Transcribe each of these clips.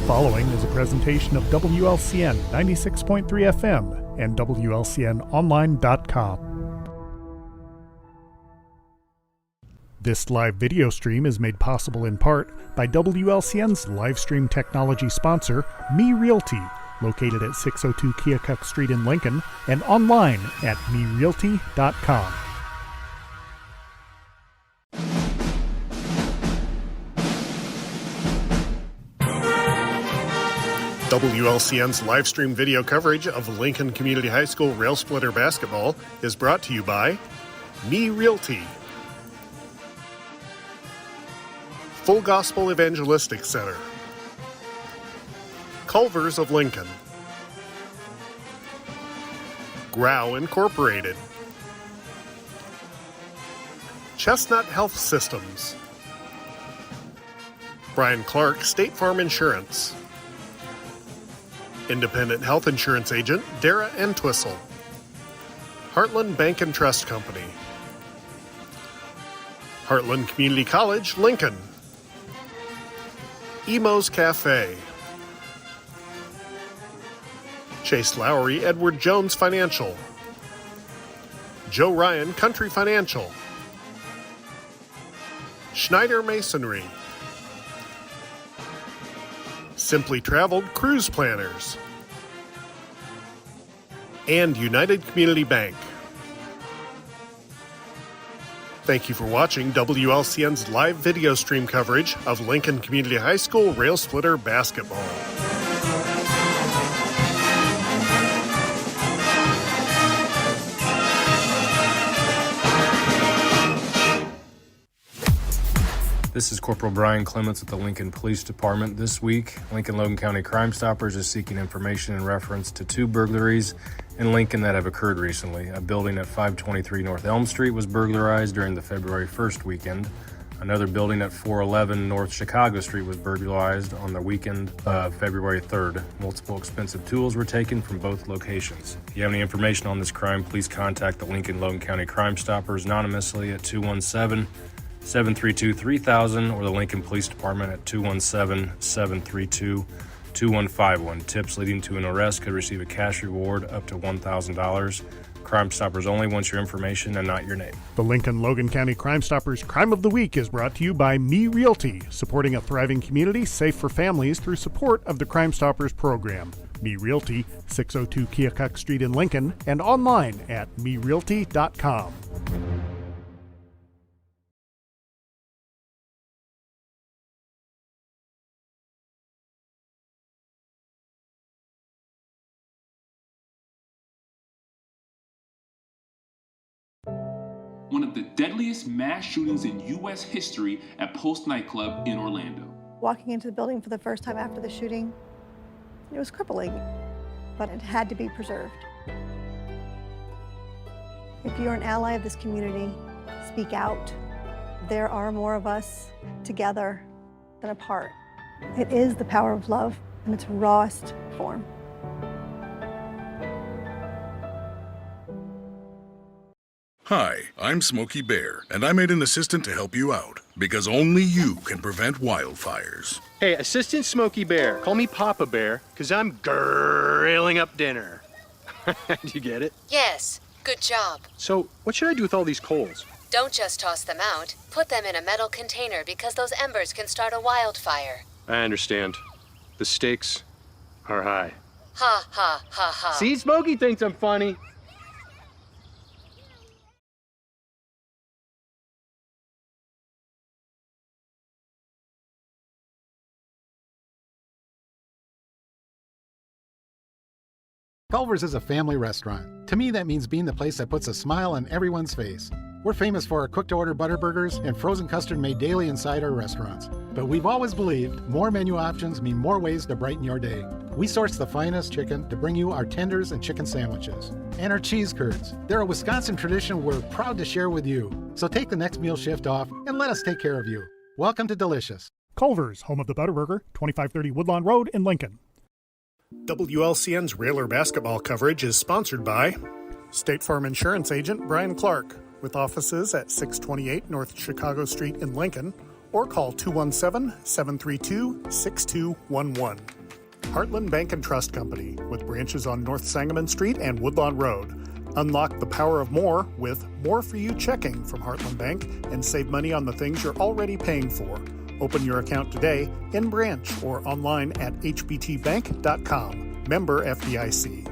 following is a presentation of WLCN 96.3 FM and WLCNonline.com. This live video stream is made possible in part by WLCN's live stream technology sponsor, Me Realty, located at 602 Keokuk Street in Lincoln and online at merealty.com. WLCN's live stream video coverage of Lincoln Community High School Rail Splitter basketball is brought to you by Me Realty, Full Gospel Evangelistic Center, Culver's of Lincoln, Grau Incorporated, Chestnut Health Systems, Brian Clark State Farm Insurance, Independent Health Insurance Agent Dara Entwistle, Heartland Bank and Trust Company, Heartland Community College, Lincoln, Emo's Cafe, Chase Lowry Edward Jones Financial, Joe Ryan Country Financial, Schneider Masonry, Simply Traveled Cruise Planners, and United Community Bank. Thank you for watching WLCN's live video stream coverage of Lincoln Community High School Rail Splitter basketball. This is Corporal Brian Clements with the Lincoln Police Department. This week, Lincoln Logan County Crime Stoppers is seeking information in reference to two burglaries in Lincoln that have occurred recently. A building at 523 North Elm Street was burglarized during the February 1st weekend. Another building at 411 North Chicago Street was burglarized on the weekend of February 3rd. Multiple expensive tools were taken from both locations. If you have any information on this crime, please contact the Lincoln Logan County Crime Stoppers anonymously at 217-732-3000 or the Lincoln Police Department at 217-732-2151. Tips leading to an arrest could receive a cash reward up to $1,000. Crime Stoppers only wants your information and not your name. The Lincoln Logan County Crime Stoppers Crime of the Week is brought to you by Me Realty, supporting a thriving community safe for families through support of the Crime Stoppers program. Me Realty, 602 Keokuk Street in Lincoln, and online at merealty.com. One of the deadliest mass shootings in U.S. history at Post nightclub in Orlando. Walking into the building for the first time after the shooting, it was crippling, but it had to be preserved. If you're an ally of this community, speak out. There are more of us together than apart. It is the power of love in its rawest form. Hi, I'm Smokey Bear, and I made an assistant to help you out, because only you can prevent wildfires. Hey, Assistant Smokey Bear, call me Papa Bear, because I'm grilling up dinner. Do you get it? Yes, good job. So, what should I do with all these coals? Don't just toss them out. Put them in a metal container because those embers can start a wildfire. I understand. The stakes are high. Ha, ha, ha, ha. See, Smokey thinks I'm funny. Culver's is a family restaurant. To me, that means being the place that puts a smile on everyone's face. We're famous for our cooked-to-order butter burgers and frozen custard made daily inside our restaurants. But we've always believed more menu options mean more ways to brighten your day. We source the finest chicken to bring you our tenders and chicken sandwiches. And our cheese curds. They're a Wisconsin tradition we're proud to share with you. So take the next meal shift off and let us take care of you. Welcome to Delicious. Culver's, home of the Butterburger, 2530 Woodlawn Road in Lincoln. WLCN's Railer basketball coverage is sponsored by State Farm Insurance Agent Brian Clark, with offices at 628 North Chicago Street in Lincoln, or call 217-732-6211. Heartland Bank and Trust Company, with branches on North Sangamon Street and Woodlawn Road. Unlock the power of more with More For You checking from Heartland Bank and save money on the things you're already paying for. Open your account today in branch or online at hbtbank.com. Member FDIC.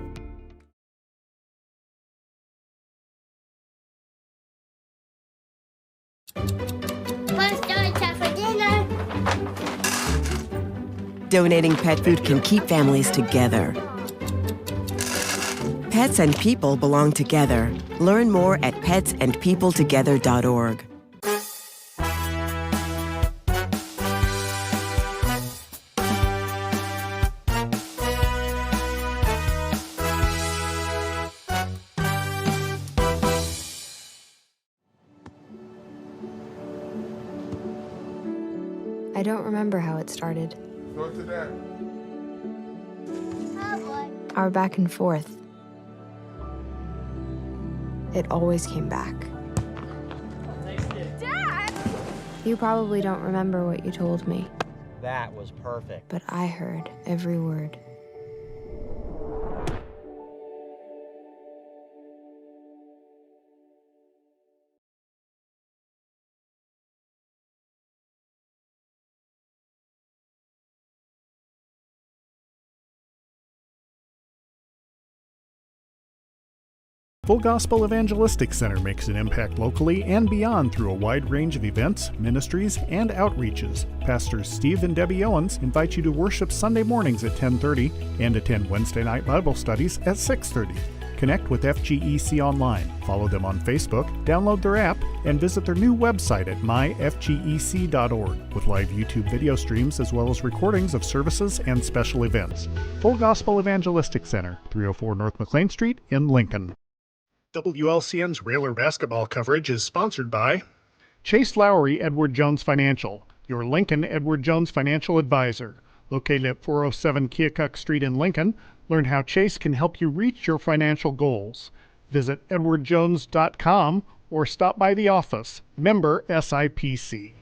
What's time for dinner? Donating pet food can keep families together. Pets and people belong together. Learn more at petsandpeopletogether.org. I don't remember how it started. Go to that. Oh boy. Our back and forth. It always came back. Dad! You probably don't remember what you told me, That was perfect. but I heard every word. Full Gospel Evangelistic Center makes an impact locally and beyond through a wide range of events, ministries, and outreaches. Pastors Steve and Debbie Owens invite you to worship Sunday mornings at 10:30 and attend Wednesday night Bible studies at 6:30. Connect with FGEC online, follow them on Facebook, download their app, and visit their new website at myfgec.org with live YouTube video streams as well as recordings of services and special events. Full Gospel Evangelistic Center, 304 North McLean Street in Lincoln. WLCN's Railer basketball coverage is sponsored by Chase Lowry Edward Jones Financial, your Lincoln Edward Jones financial advisor. Located at 407 Keokuk Street in Lincoln, learn how Chase can help you reach your financial goals. Visit edwardjones.com or stop by the office. Member SIPC.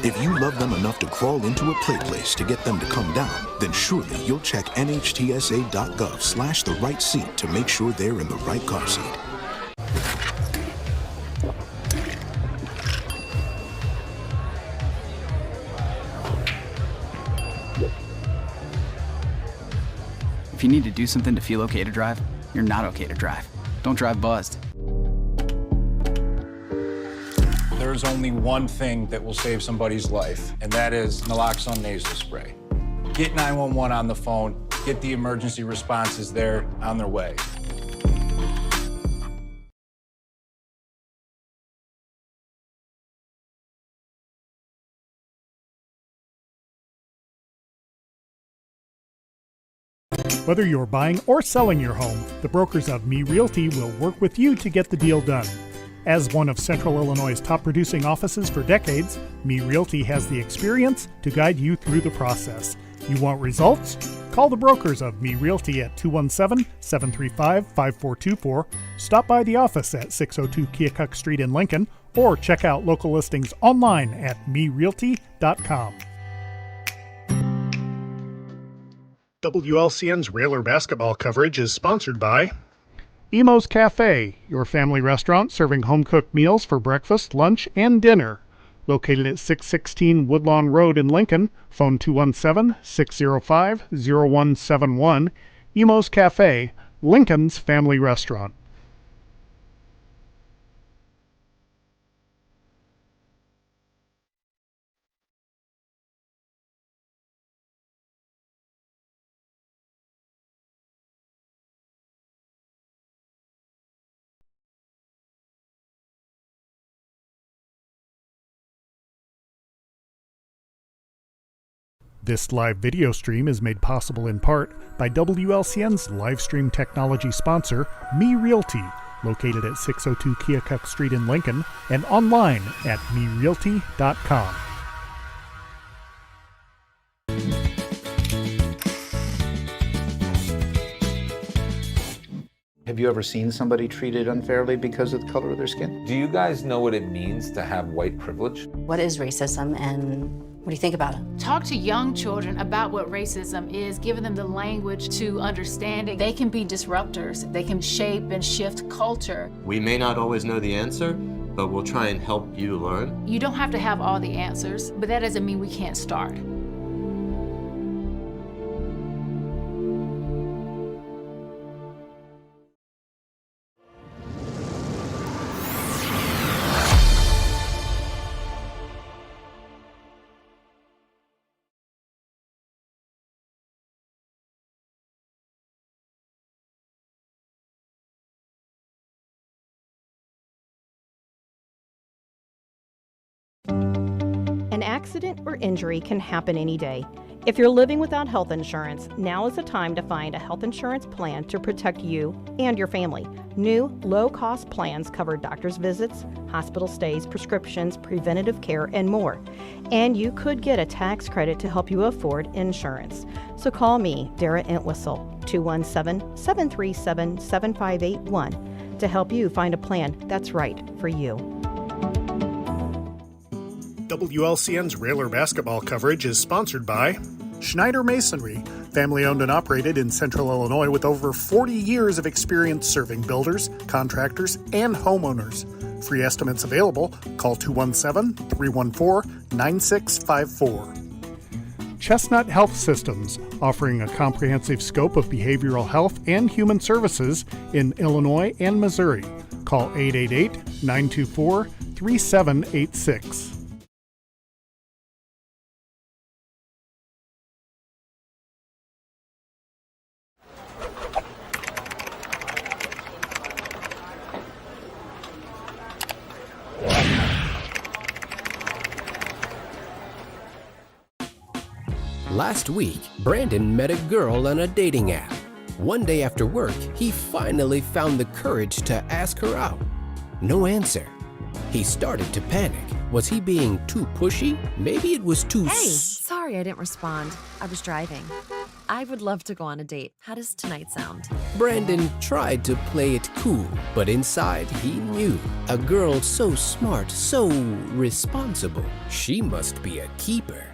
If you love them enough to crawl into a play place to get them to come down, then surely you'll check nhtsa.gov/the right seat to make sure they're in the right car seat. If you need to do something to feel okay to drive, you're not okay to drive. Don't drive buzzed. There's only one thing that will save somebody's life, and that is naloxone nasal spray. Get 911 on the phone, get the emergency responses there on their way. Whether you're buying or selling your home, the brokers of Me Realty will work with you to get the deal done. As one of Central Illinois' top producing offices for decades, Me Realty has the experience to guide you through the process. You want results? Call the brokers of Me Realty at 217-735-5424, stop by the office at 602 Keokuk Street in Lincoln, or check out local listings online at merealty.com. WLCN's Railer basketball coverage is sponsored by Emo's Cafe, your family restaurant serving home-cooked meals for breakfast, lunch, and dinner. Located at 616 Woodlawn Road in Lincoln, phone 217-605-0171. Emo's Cafe, Lincoln's family restaurant. This live video stream is made possible in part by WLCN's live stream technology sponsor, Me Realty, located at 602 Keokuk Street in Lincoln, and online at merealty.com. Have you ever seen somebody treated unfairly because of the color of their skin? Do you guys know what it means to have white privilege? What is racism and what do you think about it? Talk to young children about what racism is, giving them the language to understand it. They can be disruptors. They can shape and shift culture. We may not always know the answer, but we'll try and help you learn. You don't have to have all the answers, but that doesn't mean we can't start. An accident or injury can happen any day. If you're living without health insurance, now is the time to find a health insurance plan to protect you and your family. New, low-cost plans cover doctor's visits, hospital stays, prescriptions, preventative care, and more. And you could get a tax credit to help you afford insurance. So call me, Dara Entwistle, 217-737-7581 to help you find a plan that's right for you. WLCN's Railer basketball coverage is sponsored by Schneider Masonry, family-owned and operated in Central Illinois with over 40 years of experience serving builders, contractors, and homeowners. Free estimates available. Call 217-314-9654. Chestnut Health Systems, offering a comprehensive scope of behavioral health and human services in Illinois and Missouri. Call 888-924-3786. Last week, Brandon met a girl on a dating app. One day after work, he finally found the courage to ask her out. No answer. He started to panic. Was he being too pushy? Maybe it was too... Hey, sorry I didn't respond. I was driving. I would love to go on a date. How does tonight sound? Brandon tried to play it cool, but inside he knew. A girl so smart, so responsible. She must be a keeper.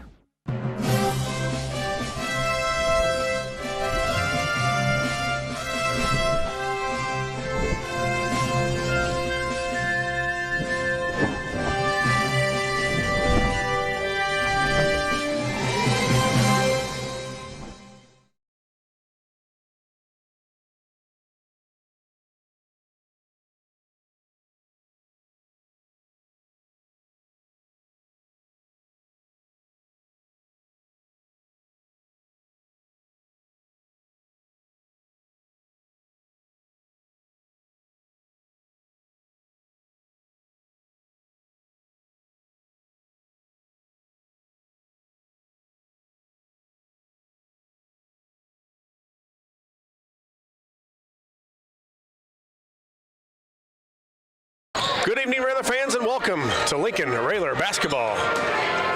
Good evening, Railer fans, and welcome to Lincoln Railer basketball.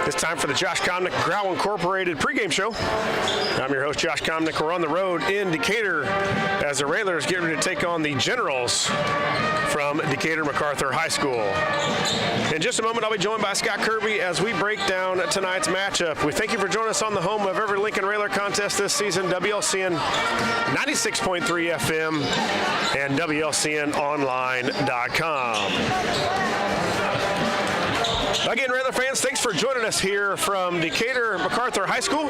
It's time for the Josh Comnick Growl Incorporated pregame show. I'm your host, Josh Comnick. We're on the road in Decatur as the Railers get ready to take on the Generals from Decatur MacArthur High School. In just a moment, I'll be joined by Scott Kirby as we break down tonight's matchup. We thank you for joining us on the home of every Lincoln Railer contest this season, WLCN 96.3 FM and WLCNonline.com. Again, Railer fans, thanks for joining us here from Decatur MacArthur High School.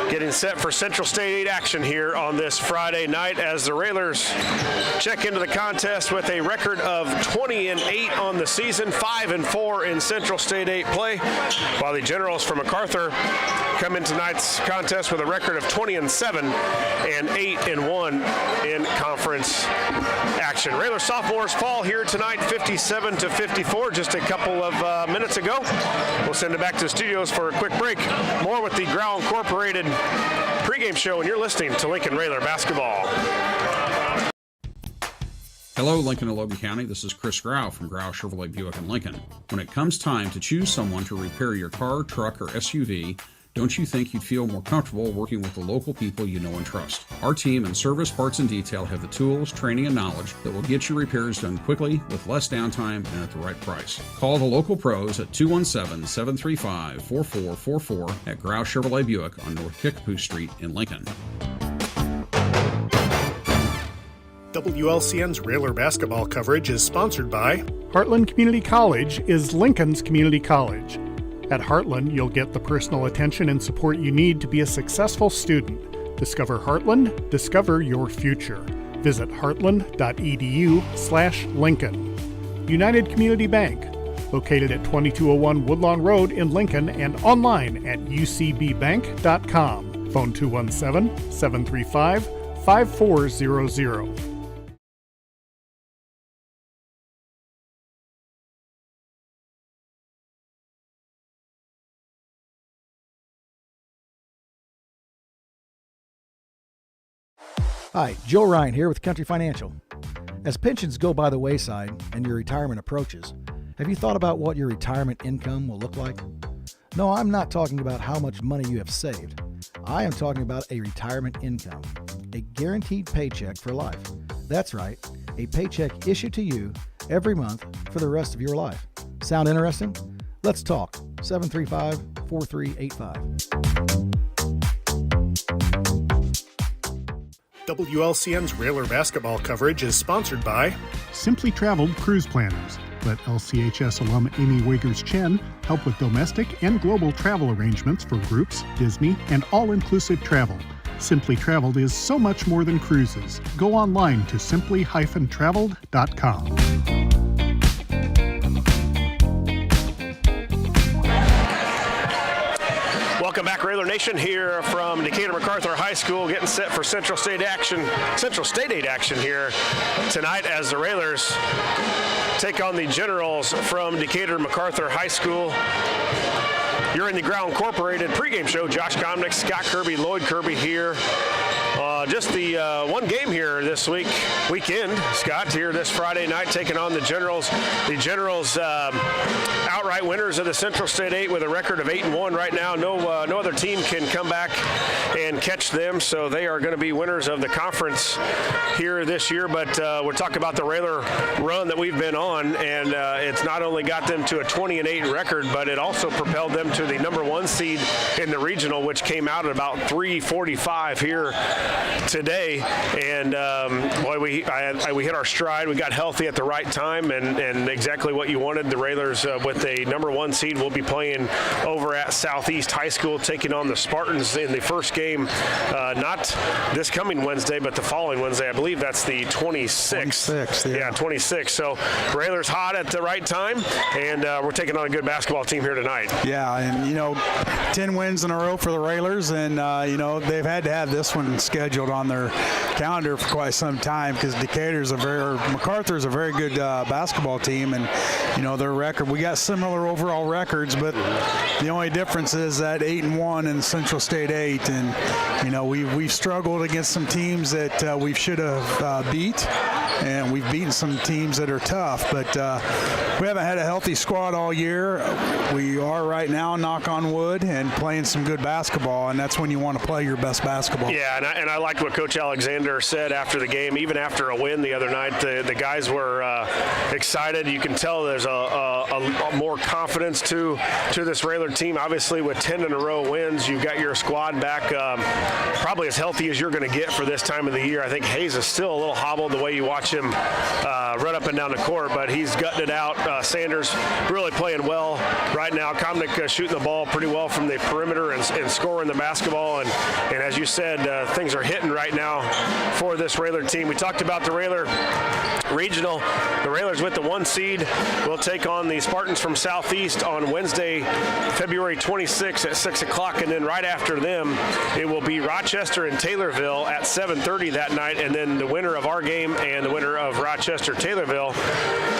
getting set for Central State 8 action here on this Friday night as the Railers check into the contest with a record of 20-8 on the season, 5-4 in Central State 8 play, while the Generals from MacArthur come in tonight's contest with a record of 20-7 and 8-1 in conference action. Railer sophomores fall here tonight, 57-54, just a couple of minutes ago. We'll send it back to the studios for a quick break. More with the Grau Incorporated pregame show, and you're listening to Lincoln Railer Basketball. Hello, Lincoln and Logan County. This is Chris Grau from Grau Chevrolet Buick in Lincoln. When it comes time to choose someone to repair your car, truck, or SUV, don't you think you'd feel more comfortable working with the local people you know and trust? Our team in service, parts, and detail have the tools, training, and knowledge that will get your repairs done quickly with less downtime and at the right price. Call the local pros at 217-735-4444 at Grau Chevrolet Buick on North Kickapoo Street in Lincoln. WLCN's Railer basketball coverage is sponsored by Heartland Community College is Lincoln's community college. At Heartland, you'll get the personal attention and support you need to be a successful student. Discover Heartland, discover your future. Visit heartland.edu/Lincoln. United Community Bank, located at 2201 Woodlawn Road in Lincoln and online at ucbbank.com. Phone 217-735-5400. Hi, Joe Ryan here with Country Financial. As pensions go by the wayside and your retirement approaches, have you thought about what your retirement income will look like? No, I'm not talking about how much money you have saved. I am talking about a retirement income, a guaranteed paycheck for life. That's right, a paycheck issued to you every month for the rest of your life. Sound interesting? Let's talk. 735-4385. WLCN's Railer basketball coverage is sponsored by Simply Traveled Cruise Planners. Let LCHS alum Amy Wiggers-Chen help with domestic and global travel arrangements for groups, Disney, and all-inclusive travel. Simply Traveled is so much more than cruises. Go online to simply-traveled.com. Welcome back, Railer Nation, here from Decatur MacArthur High School, getting set for Central State 8 action here tonight as the Railers take on the Generals from Decatur MacArthur High School. You're in the Grau Incorporated pregame show. Josh Comnick, Scott Kirby, Lloyd Kirby here. Just the one game here this weekend, Scott, here this Friday night, taking on the Generals. The Generals outright winners of the Central State 8 with a record of 8-1 right now. No other team can come back and catch them, so they are going to be winners of the conference here this year. But we're talking about the Railer run that we've been on, and it's not only got them to a 20-8 record, but it also propelled them to the number 1 seed in the regional, which came out at about 345 here today. And boy, we hit our stride. We got healthy at the right time, and exactly what you wanted. The Railers with a number 1 seed will be playing over at Southeast High School, taking on the Spartans in the first game, not this coming Wednesday, but the following Wednesday. I believe that's the 26th. Yeah, 26th. So Railers hot at the right time, and we're taking on a good basketball team here tonight. Yeah, and 10 wins in a row for the Railers, and they've had to have this one scheduled on their calendar for quite some time because MacArthur's a very good basketball team, and their record. We got similar overall records, but the only difference is that 8-1 in Central State 8, and we've struggled against some teams that we should have beat, and we've beaten some teams that are tough, but we haven't had a healthy squad all year. We are right now, knock on wood, and playing some good basketball, and that's when you want to play your best basketball. Yeah, and I liked what Coach Alexander said after the game. Even after a win the other night, the guys were excited. You can tell there's a more confidence to this Railer team. Obviously, with 10 in a row wins, you've got your squad back probably as healthy as you're going to get for this time of the year. I think Hayes is still a little hobbled the way you watch him run up and down the court, but he's gutting it out. Sanders really playing well right now. Comnick shooting shooting the ball pretty well from the perimeter and scoring the basketball. And as you said, things are hitting right now for this Railer team. We talked about the Railer Regional. The Railers with the 1 seed will take on the Spartans from Southeast on Wednesday, February 26th at 6 o'clock. And then right after them, it will be Rochester and Taylorville at 7:30 that night. And then the winner of our game and the winner of Rochester-Taylorville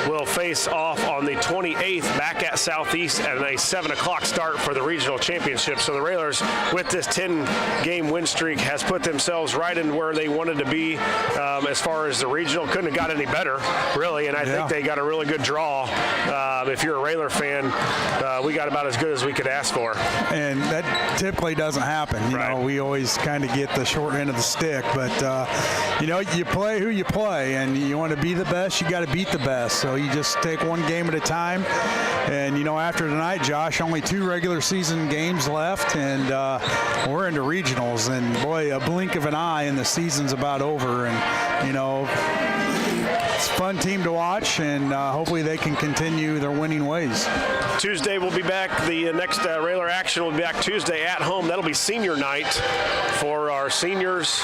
will face off on the 28th back at Southeast at a 7 o'clock start for the regional championship. So the Railers, with this 10-game win streak, has put themselves right in where they wanted to be as far as the regional. Couldn't have got any better, really, and I think they got a really good draw. If you're a Railer fan, we got about as good as we could ask for. And that typically doesn't happen. You know, we always kind of get the short end of the stick, but you know, you play who you play, and you want to be the best, you got to beat the best. So you just take one game at a time. And you know, after tonight, Josh, only 2 regular season games left, and we're into regionals. And boy, a blink of an eye, and the season's about over. And you know, it's a fun team to watch, and hopefully they can continue their winning ways. Tuesday we'll be back. The next Railer action will be back Tuesday at home. That'll be senior night for our seniors.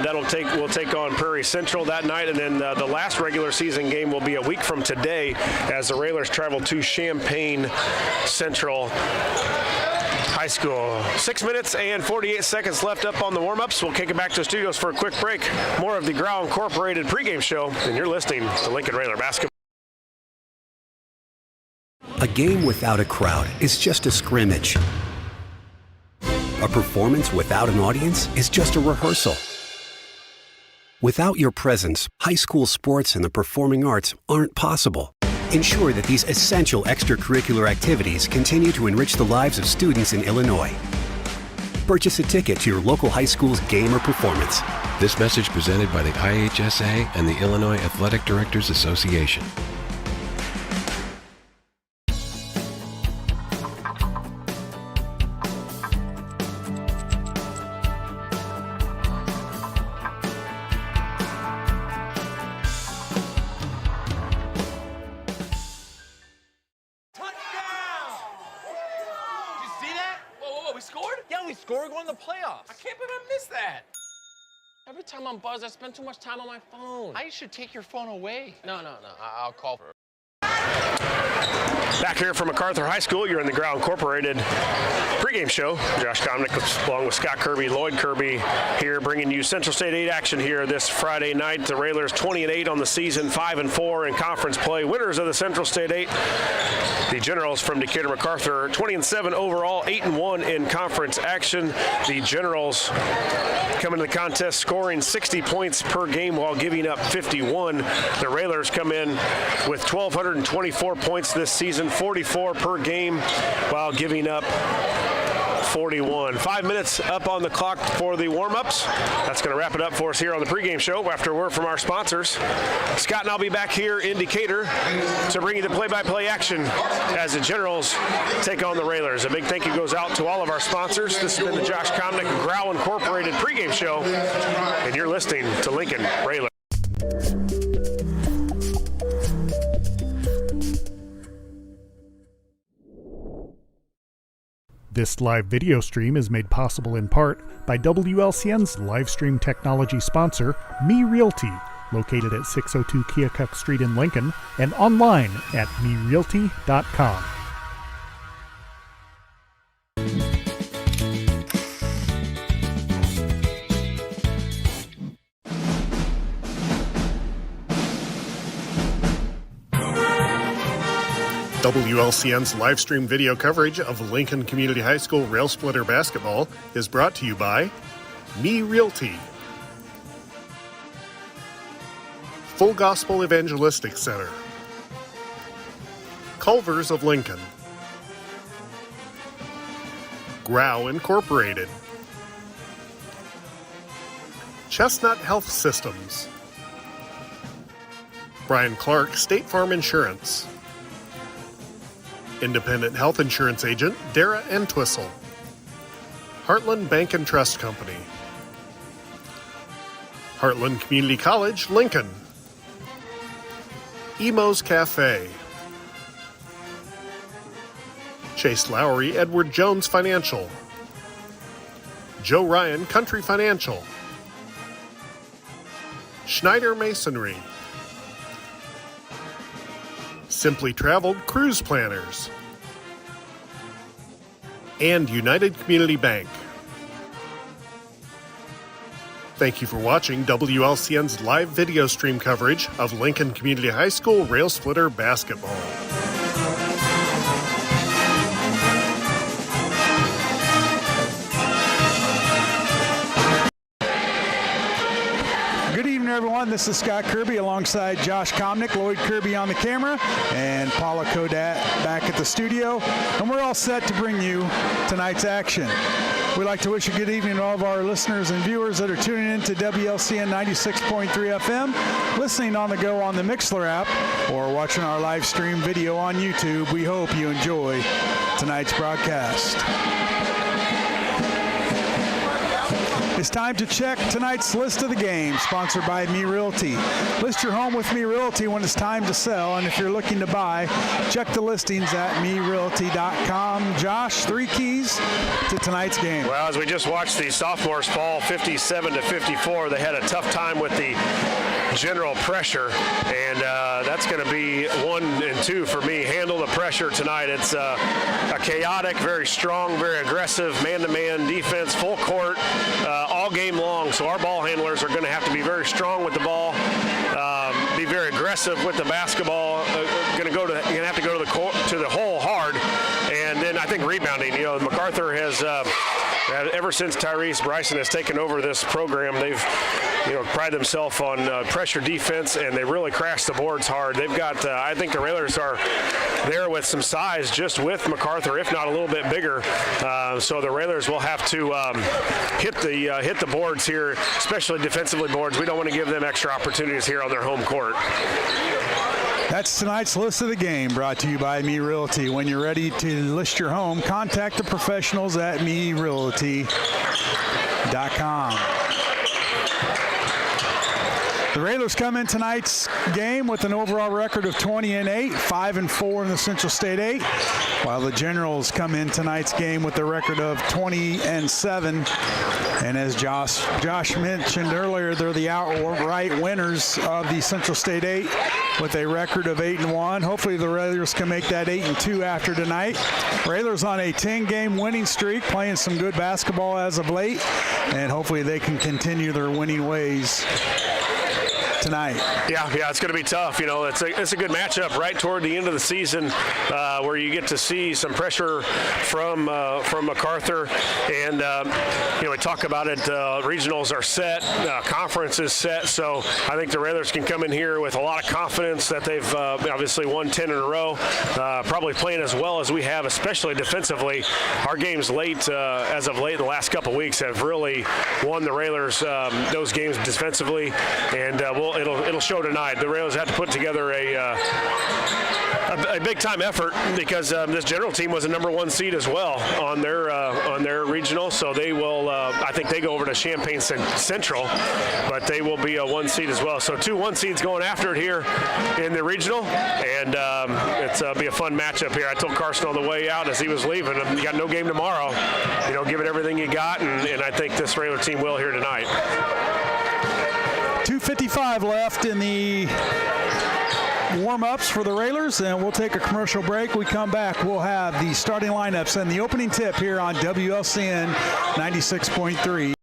We'll take on Prairie Central that night, and then the last regular season game will be a week from today as the Railers travel to Champaign Central High School. 6 minutes and 48 seconds left up on the warm-ups. We'll kick it back to the studios for a quick break. More of the Grau Incorporated pregame show, and you're listening to Lincoln Railer Basketball. A game without a crowd is just a scrimmage. A performance without an audience is just a rehearsal. Without your presence, high school sports and the performing arts aren't possible. Ensure that these essential extracurricular activities continue to enrich the lives of students in Illinois. Purchase a ticket to your local high school's game or performance. This message presented by the IHSA and the Illinois Athletic Directors Association. Every time I'm buzzed, I spend too much time on my phone. I should take your phone away. No, I'll call for it. Back here from MacArthur High School, you're in the Grau Incorporated pregame show. Josh Comnick along with Scott Kirby, Lloyd Kirby here, bringing you Central State 8 action here this Friday night. The Railers 20-8 on the season, 5-4 in conference play. Winners of the Central State 8. The Generals from Decatur MacArthur, 20-7 overall, 8-1 in conference action. The Generals come into the contest scoring 60 points per game while giving up 51. The Railers come in with 1,224 points this season, 44 per game while giving up 41. 5 minutes up on the clock for the warm-ups. That's going to wrap it up for us here on the pregame show after a word from our sponsors. Scott and I'll be back here in Decatur to bring you the play-by-play action as the Generals take on the Railers. A big thank you goes out to all of our sponsors. This has been the Josh Comnick Grau Incorporated pregame show, and you're listening to Lincoln Railer. This live video stream is made possible in part by WLCN's live stream technology sponsor, Me Realty, located at 602 Keokuk Street in Lincoln and online at merealty.com. WLCN's live stream video coverage of Lincoln Community High School Rail Splitter basketball is brought to you by Me Realty, Full Gospel Evangelistic Center, Culver's of Lincoln, Grau Incorporated, Chestnut Health Systems, Brian Clark State Farm Insurance, Independent Health Insurance Agent Dara Entwistle, Heartland Bank and Trust Company, Heartland Community College, Lincoln, Emo's Cafe, Chase Lowry, Edward Jones Financial. Joe Ryan, Country Financial. Schneider Masonry. Simply Traveled Cruise Planners. And United Community Bank. Thank you for watching WLCN's live video stream coverage of Lincoln Community High School Rail Splitter Basketball. Good evening, everyone. This is Scott Kirby alongside Josh Komnick, Lloyd Kirby on the camera, and Paula Kodat back at the studio. And we're all set to bring you tonight's action. We'd like to wish a good evening to all of our listeners and viewers that are tuning in to WLCN 96.3 FM, listening on the go on the Mixler app, or watching our live stream video on YouTube. We hope you enjoy tonight's broadcast. It's time to check tonight's list of the game, sponsored by Me Realty. List your home with Me Realty when it's time to sell, and if you're looking to buy, check the listings at merealty.com. Josh, 3 keys to tonight's game. Well, as we just watched the sophomores fall 57-54, they had a tough time with the general pressure, and that's going to be 1 and 2 for me. Handle the pressure tonight. It's a chaotic, very strong, very aggressive man-to-man defense, full court, all game long. So our ball handlers are going to have to be very strong with the ball, be very aggressive with the basketball. Going to have to go to the hole hard, and then I think rebounding. You know, MacArthur has. Ever since Tyrese Bryson has taken over this program, they've prided themselves on pressure defense, and they really crashed the boards hard. They've got, I think the Railers are there with some size just with MacArthur, if not a little bit bigger. So the Railers will have to hit the boards here, especially defensively boards. We don't want to give them extra opportunities here on their home court. That's tonight's list of the game, brought to you by Me Realty. When you're ready to list your home, contact the professionals at merealty.com. The Railers come in tonight's game with an overall record of 20-8, 5-4 in the Central State 8, while the Generals come in tonight's game with a record of 20-7. And as Josh mentioned earlier, they're the outright winners of the Central State 8 with a record of 8-1. Hopefully the Railers can make that 8-2 after tonight. Railers on a 10-game winning streak, playing some good basketball as of late, and hopefully they can continue their winning ways tonight. Yeah, it's going to be tough. You know, it's a good matchup right toward the end of the season, where you get to see some pressure from MacArthur, and we talk about it. Regionals are set, conference is set, so I think the Railers can come in here with a lot of confidence that they've obviously won 10 in a row, probably playing as well as we have, especially defensively. Our games as of late, the last couple weeks have really won the Railers those games defensively, and it'll show tonight. The Railers have to put together a big time effort, because this General team was a number 1 seed as well on their regional, so they will. I think they go over to Champaign Central, but they will be a 1 seed as well. So 2 1 seeds going after it here in the regional, and it'll be a fun matchup here. I told Carson on the way out as he was leaving, you got no game tomorrow. Give it everything you got, and I think this Railer team will here tonight. 2:55 left in the warm-ups for the Railers, and we'll take a commercial break. We come back, we'll have the starting lineups and the opening tip here on WLCN 96.3.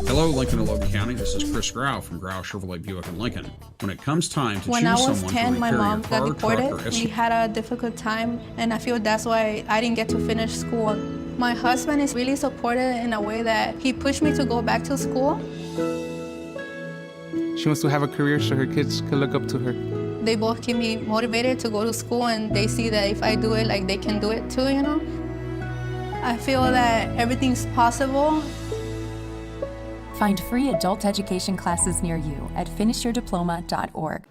Hello, Lincoln and Logan County. This is Chris Grau from Grau Chevrolet Buick in Lincoln. When it comes time to when choose I was someone 10, to my repair mom your got car, truck, deported. or SUV, We had a difficult time, and I feel that's why I didn't get to finish school. My husband is really supportive in a way that he pushed me to go back to school. She wants to have a career so her kids can look up to her. They both keep me motivated to go to school, and they see that if I do it, like they can do it too, I feel that everything's possible. Find free adult education classes near you at finishyourdiploma.org.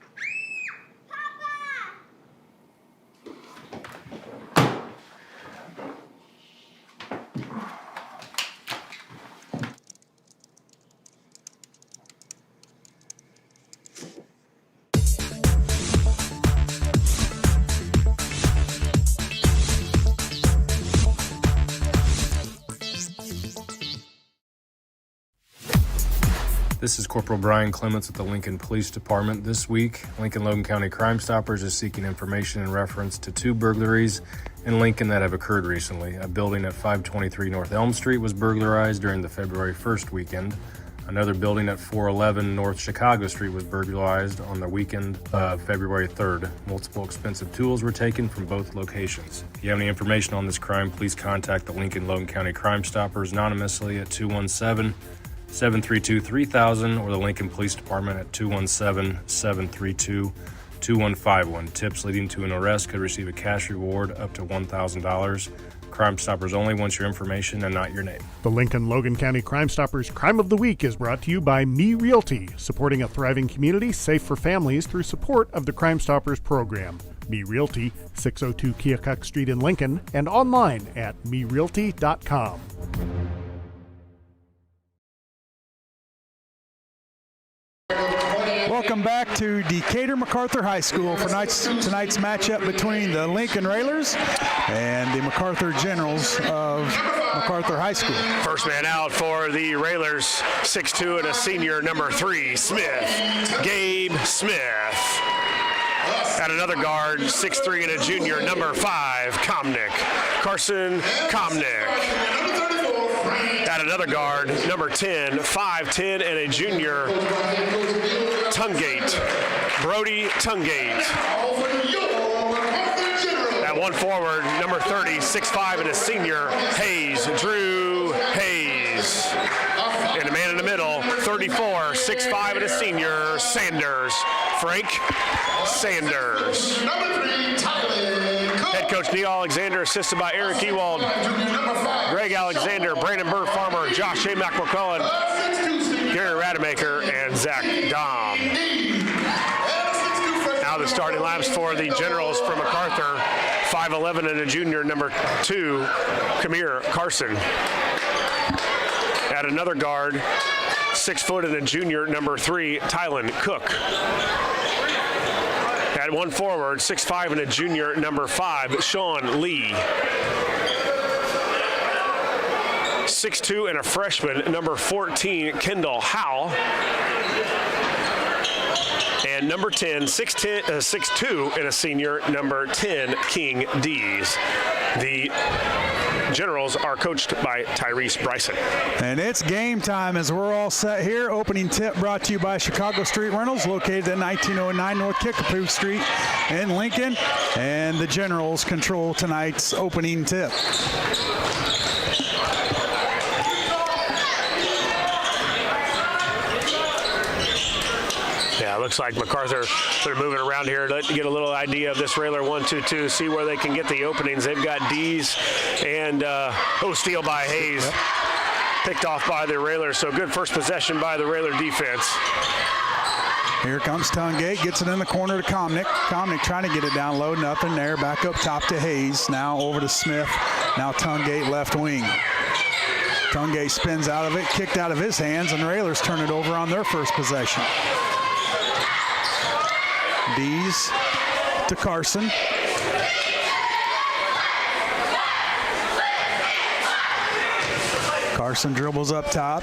This is Corporal Brian Clements with the Lincoln Police Department. This week, Lincoln Logan County Crime Stoppers is seeking information in reference to 2 burglaries in Lincoln that have occurred recently. A building at 523 North Elm Street was burglarized during the February 1st weekend. Another building at 411 North Chicago Street was burglarized on the weekend of February 3rd. Multiple expensive tools were taken from both locations. If you have any information on this crime, please contact the Lincoln Logan County Crime Stoppers anonymously at 217-732-3000 or the Lincoln Police Department at 217-732-2151. Tips leading to an arrest could receive a cash reward up to $1,000. Crime Stoppers only wants your information and not your name. The Lincoln Logan County Crime Stoppers Crime of the Week is brought to you by Me Realty, supporting a thriving community safe for families through support of the Crime Stoppers program. Me Realty, 602 Keokuk Street in Lincoln, and online at merealty.com. Welcome back to Decatur MacArthur High School for tonight's matchup between the Lincoln Railers and the MacArthur Generals of MacArthur High School. First man out for the Railers, 6'2" and a senior, number 3, Smith. Gabe Smith. At another guard, 6'3" and a junior, number 5, Komnick. Carson Komnick. At another guard, number 10, 5'10" and a junior, Tungate. Brody Tungate. At one forward, number 30, 6'5" and a senior, Hayes. Drew Hayes. And a man in the middle, 34, 6'5" and a senior, Sanders. Frank Sanders. Head coach Neil Alexander, assisted by Eric Ewald, Greg Alexander, Brandon Burr Farmer, Josh A. McMcCullen, Gary Rademacher, and Zach Dom. Now the starting laps for the Generals from MacArthur, 5'11" and a junior, number 2, Kamir Carson. At another guard, 6 foot and a junior, number 3, Tylen Cook. At one forward, 6'5" and a junior, number 5, Sean Lee. 6'2" and a freshman, number 14, Kendall Howell. And number 10, 6'2" and a senior, number 10, King Dees. The Generals are coached by Tyrese Bryson. And it's game time as we're all set here. Opening tip brought to you by Chicago Street Rentals, located at 1909 North Kickapoo Street in Lincoln. And the Generals control tonight's opening tip. Yeah, it looks like MacArthur, they're moving around here to get a little idea of this Railer 1-2-2, see where they can get the openings. They've got D's and steal by Hayes. Yep. Picked off by the Railers, so good first possession by the Railer defense. Here comes Tungate, gets it in the corner to Komnick. Komnick trying to get it down low, nothing there. Back up top to Hayes, now over to Smith. Now Tungate left wing. Tungate spins out of it, kicked out of his hands, and the Railers turn it over on their first possession. Dees to Carson. Carson dribbles up top.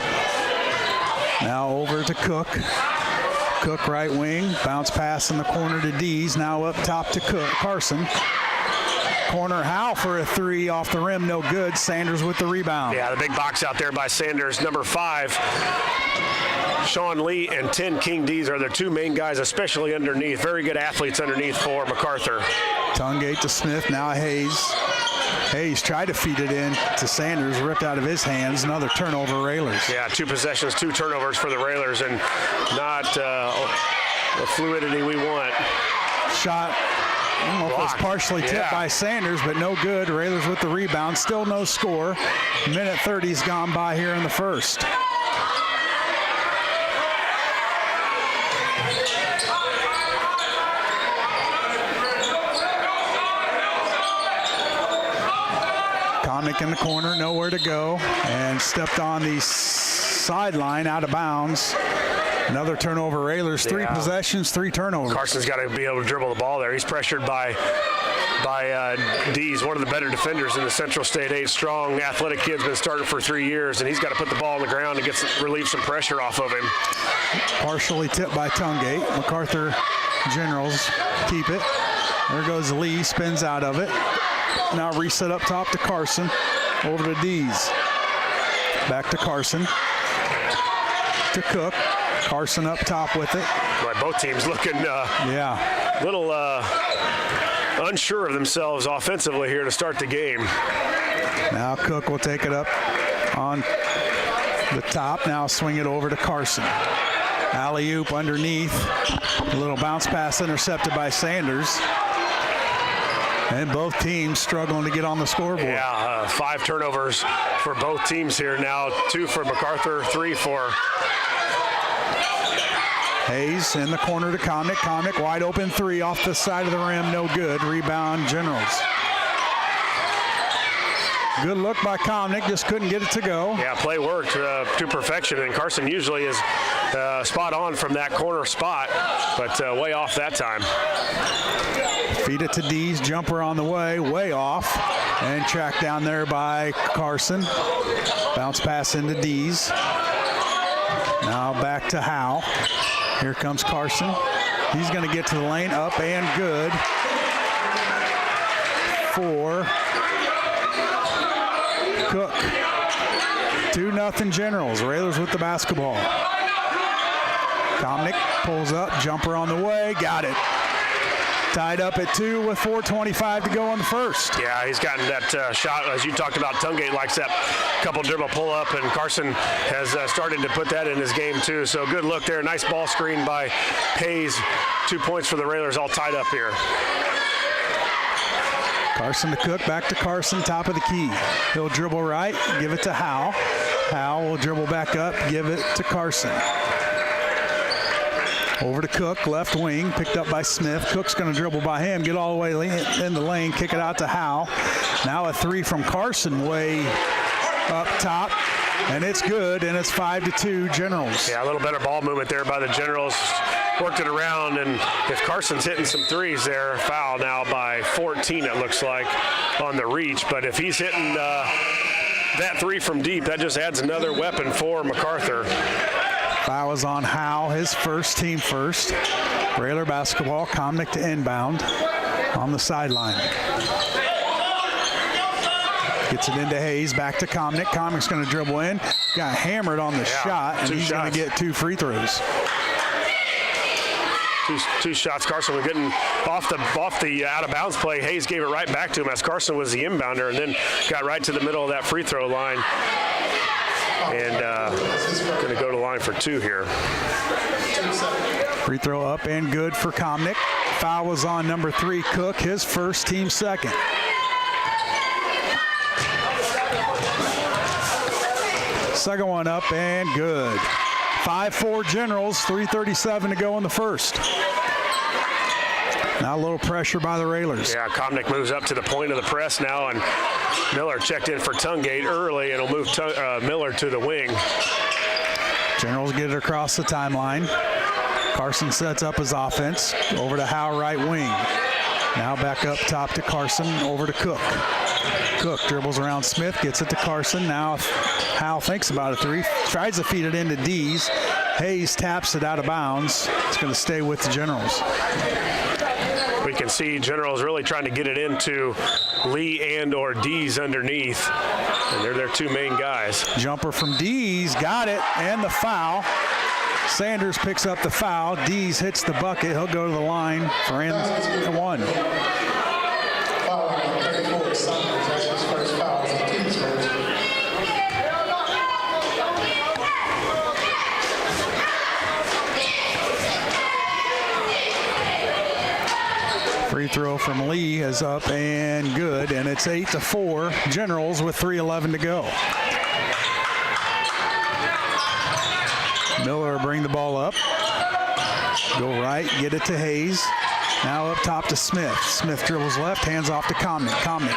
Now over to Cook. Cook right wing. Bounce pass in the corner to Dees. Now up top to Carson. Corner Howe for a 3 off the rim, no good. Sanders with the rebound. Yeah, the big box out there by Sanders, number 5. Sean Lee and 10 King D's are their 2 main guys, especially underneath. Very good athletes underneath for MacArthur. Tungate to Smith, now Hayes. Hayes tried to feed it in to Sanders, ripped out of his hands. Another turnover, Railers. Yeah, 2 possessions, 2 turnovers for the Railers, and not the fluidity we want. Shot, I don't know if it was partially tipped by Sanders, but no good. Railers with the rebound, still no score. Minute 30's gone by here in the first. Komnick in the corner, nowhere to go, and stepped on the sideline out of bounds. Another turnover, Railers. 3 possessions, 3 turnovers. Carson's got to be able to dribble the ball there. He's pressured by Dees, one of the better defenders in the Central State 8. Strong, athletic kid's been starting for 3 years, and he's got to put the ball on the ground and relieve some pressure off of him. Partially tipped by Tungate. MacArthur Generals keep it. There goes Lee, spins out of it. Now reset up top to Carson. Over to Dees. Back to Carson. To Cook. Carson up top with it. Right, both teams looking little unsure of themselves offensively here to start the game. Now Cook will take it up on the top. Now swing it over to Carson. Alley-oop underneath. A little bounce pass intercepted by Sanders. And both teams struggling to get on the scoreboard. Yeah, 5 turnovers for both teams here now. 2 for MacArthur, 3 for Hayes in the corner to Comnick. Comnick wide open 3 off the side of the rim. No good. Rebound Generals. Good look by Comnick. Just couldn't get it to go. Yeah, play worked to perfection. And Carson usually is spot on from that corner spot, but way off that time. Feed it to Dees. Jumper on the way off. And tracked down there by Carson. Bounce pass into Dees. Now back to Howe. Here comes Carson. He's going to get to the lane, up and good for Cook. 2-0 Generals. Railers with the basketball. Comnick pulls up, jumper on the way, got it. Tied up at 2 with 4:25 to go on the first. Yeah, he's gotten that shot, as you talked about. Tungate likes that couple dribble pull up, and Carson has started to put that in his game too. So good look there. Nice ball screen by Hayes. 2 points for the Railers, all tied up here. Carson to Cook, back to Carson, top of the key. He'll dribble right, give it to Howe. Howe will dribble back up, give it to Carson. Over to Cook, left wing, picked up by Smith. Cook's going to dribble by him, get all the way in the lane, kick it out to Howe. Now a 3 from Carson, way up top, and it's good, and it's 5-2 Generals. Yeah, a little better ball movement there by the Generals. Worked it around, and if Carson's hitting some threes there, foul now by 14, it looks like, on the reach. But if he's hitting that 3 from deep, that just adds another weapon for MacArthur. Foul is on Howe, his first, team first. Railer basketball, Comnick to inbound on the sideline. Gets it into Hayes, back to Comnick. Comnick's going to dribble in. Got hammered on the shot, and he's going to get 2 free throws. Two shots. Carson was getting off the out of bounds play. Hayes gave it right back to him as Carson was the inbounder, and then got right to the middle of that free throw line. And going to go to line for 2 here. Free throw up and good for Comnick. Foul was on number 3, Cook, his first, team second. Second one up and good. 5-4 Generals, 3:37 to go in the first. Now a little pressure by the Railers. Yeah, Comnick moves up to the point of the press now, and Miller checked in for Tungate early, and he'll move Miller to the wing. Generals get it across the timeline. Carson sets up his offense. Over to Howe, right wing. Now back up top to Carson, over to Cook. Cook dribbles around Smith, gets it to Carson. Now Howe thinks about a 3, tries to feed it into Dees. Hayes taps it out of bounds. It's going to stay with the Generals. We can see Generals really trying to get it into Lee and or Dees underneath. And they're their 2 main guys. Jumper from Dees, got it, and the foul. Sanders picks up the foul. Dees hits the bucket. He'll go to the line for end 1. Foul line 34, Sanders. That's his first foul. It's the team's first. Free throw from Lee is up and good, and it's 8-4 Generals with 3:11 to go. Miller bring the ball up. Go right, get it to Hayes. Now up top to Smith. Smith dribbles left, hands off to Comnick. Comnick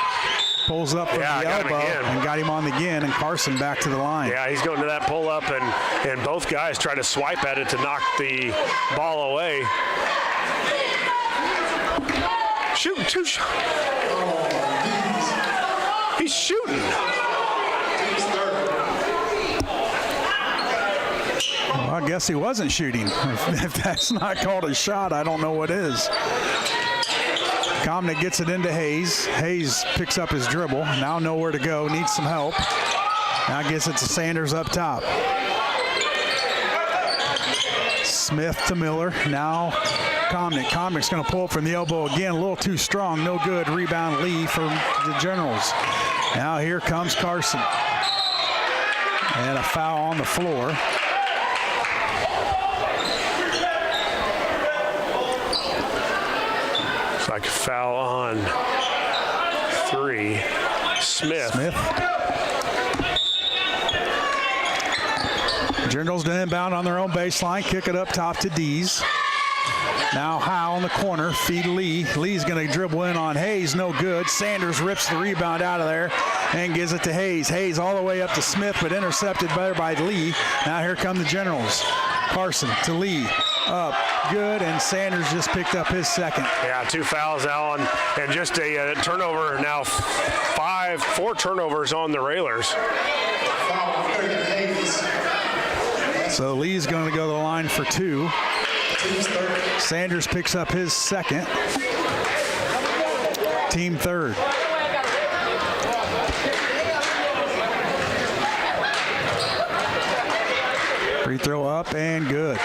pulls up from the elbow and got him on the again, and Carson back to the line. Yeah, he's going to that pull up, and both guys try to swipe at it to knock the ball away. Shooting 2 shots. He's shooting. All Well, I guess he wasn't shooting. If that's not called a shot, I don't know what is. Comnick gets it into Hayes. Hayes picks up his dribble. Now nowhere to go. Needs some help. Now gets it to Sanders up top. Smith to Miller. Now Comnick. Comnick's going to pull up from the elbow again. A little too strong. No good. Rebound Lee for the Generals. Now here comes Carson. And a foul on the floor. It's like a foul on 3. Smith. Generals to inbound on their own baseline. Kick it up top to Dees. Now Howe in the corner. Feed Lee. Lee's going to dribble in on Hayes. No good. Sanders rips the rebound out of there and gives it to Hayes. Hayes all the way up to Smith, but intercepted better by Lee. Now here come the Generals. Carson to Lee. Up. Good. And Sanders just picked up his second. Yeah, 2 fouls, Alan. And just a turnover now. 4 turnovers on the Railers. So Lee's going to go to the line for 2. Sanders picks up his second. Team third. Free throw up and good.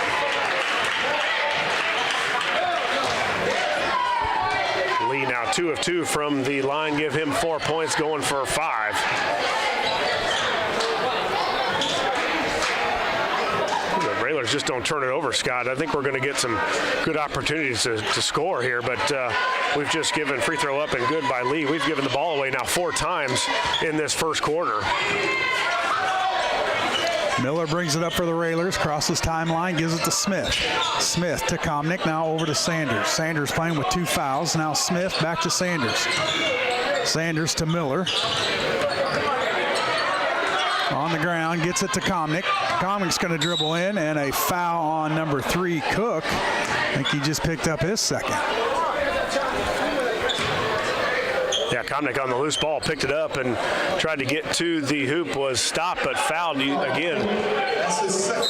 Lee now 2 of 2 from the line. Give him 4 points, going for 5. Railers just don't turn it over, Scott. I think we're going to get some good opportunities to score here, but we've just given free throw up and good by Lee. We've given the ball away now 4 times in this first quarter. Miller brings it up for the Railers, crosses timeline, gives it to Smith. Smith to Comnick, now over to Sanders. Sanders playing with 2 fouls. Now Smith back to Sanders. Sanders to Miller. On the ground, gets it to Comnick. Comnick's going to dribble in, and a foul on number 3, Cook. I think he just picked up his second. Yeah, Comnick on the loose ball, picked it up and tried to get to the hoop, was stopped, but fouled again.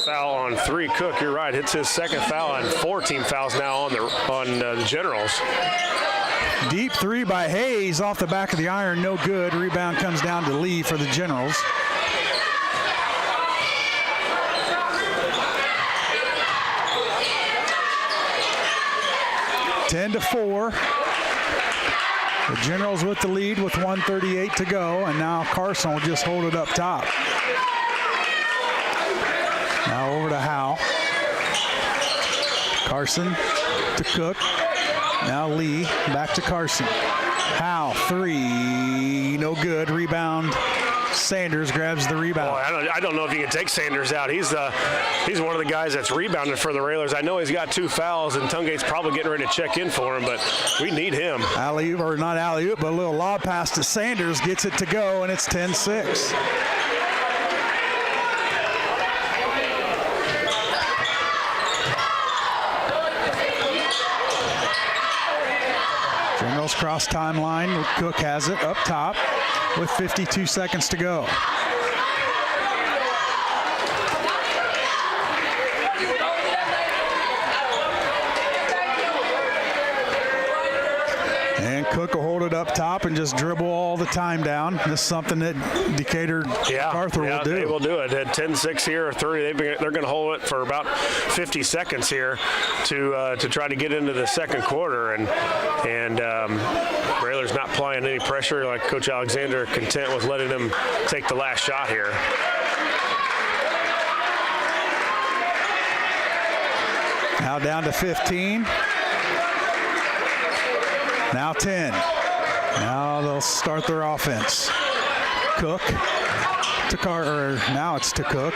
Foul on 3, Cook, you're right, hits his second foul, and 4 team fouls now on the Generals. Deep 3 by Hayes off the back of the iron, no good. Rebound comes down to Lee for the Generals. Ten to 4. The Generals with the lead with 1:38 to go, and now Carson will just hold it up top. Now over to Howe. Carson to Cook. Now Lee back to Carson. Howe, 3, no good. Rebound. Sanders grabs the rebound. Boy, I don't know if you can take Sanders out. He's one of the guys that's rebounded for the Railers. I know he's got 2 fouls, and Tungate's probably getting ready to check in for him, but we need him. Alley-oop, or not alley-oop, but a little lob pass to Sanders, gets it to go, and it's 10-6. Generals cross timeline. Cook has it up top with 52 seconds to go. And Cook will hold it up top and just dribble all the time down. This is something that Decatur MacArthur will do. They will do it. At 10-6 here, or 30, they're going to hold it for about 50 seconds here to try to get into the second quarter. And Railers not applying any pressure, like Coach Alexander content with letting them take the last shot here. Now down to 15. Now 10. Now they'll start their offense. Cook to Carter. Now it's to Cook.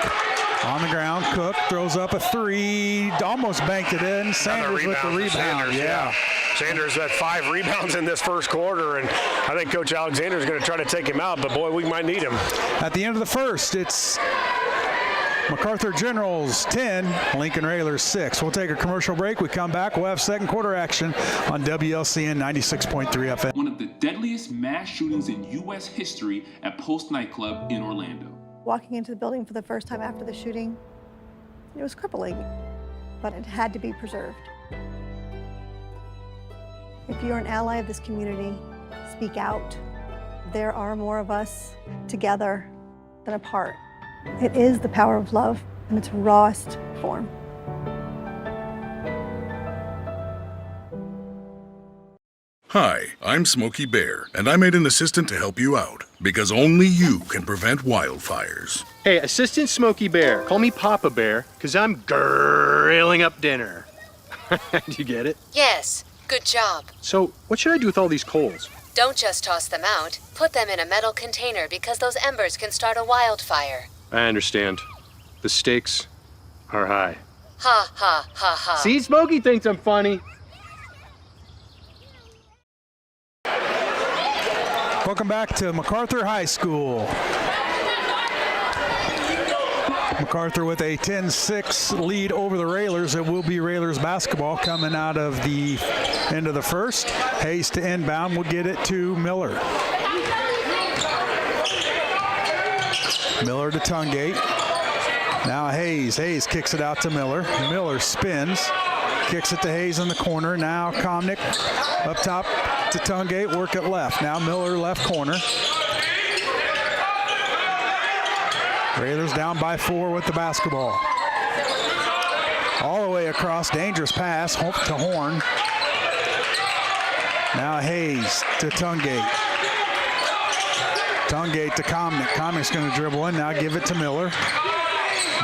On the ground, Cook throws up a 3. Almost banked it in. Sanders with the rebound. Sanders, yeah. Sanders had 5 rebounds in this first quarter, and I think Coach Alexander is going to try to take him out, but boy, we might need him. At the end of the first, it's MacArthur Generals 10, Lincoln Railers 6. We'll take a commercial break. We come back. We'll have second quarter action on WLCN 96.3 FM. One of the deadliest mass shootings in U.S. history at Post nightclub in Orlando. Walking into the building for the first time after the shooting, It was crippling, but it had to be preserved. If you're an ally of this community, speak out. There are more of us together than apart. It is the power of love in its rawest form. Hi, I'm Smokey Bear, and I made an assistant to help you out, because only you can prevent wildfires. Hey, Assistant Smokey Bear. Call me Papa Bear, because I'm grilling up dinner. Do you get it? Yes, good job. So, what should I do with all these coals? Don't just toss them out. Put them in a metal container because those embers can start a wildfire. I understand. The stakes are high. Ha ha ha ha. See, Smokey thinks I'm funny. Welcome back to MacArthur High School. MacArthur with a 10-6 lead over the Railers. It will be Railers basketball coming out of the end of the first. Hayes to inbound will get it to Miller. Miller to Tungate. Now Hayes. Hayes kicks it out to Miller. Miller spins. Kicks it to Hayes in the corner. Now Comnick up top to Tungate. Work it left. Now Miller left corner. Railers down by 4 with the basketball. All the way across. Dangerous pass to Horn. Now Hayes to Tungate. Tungate to Comnick. Comnick's going to dribble in. Now give it to Miller.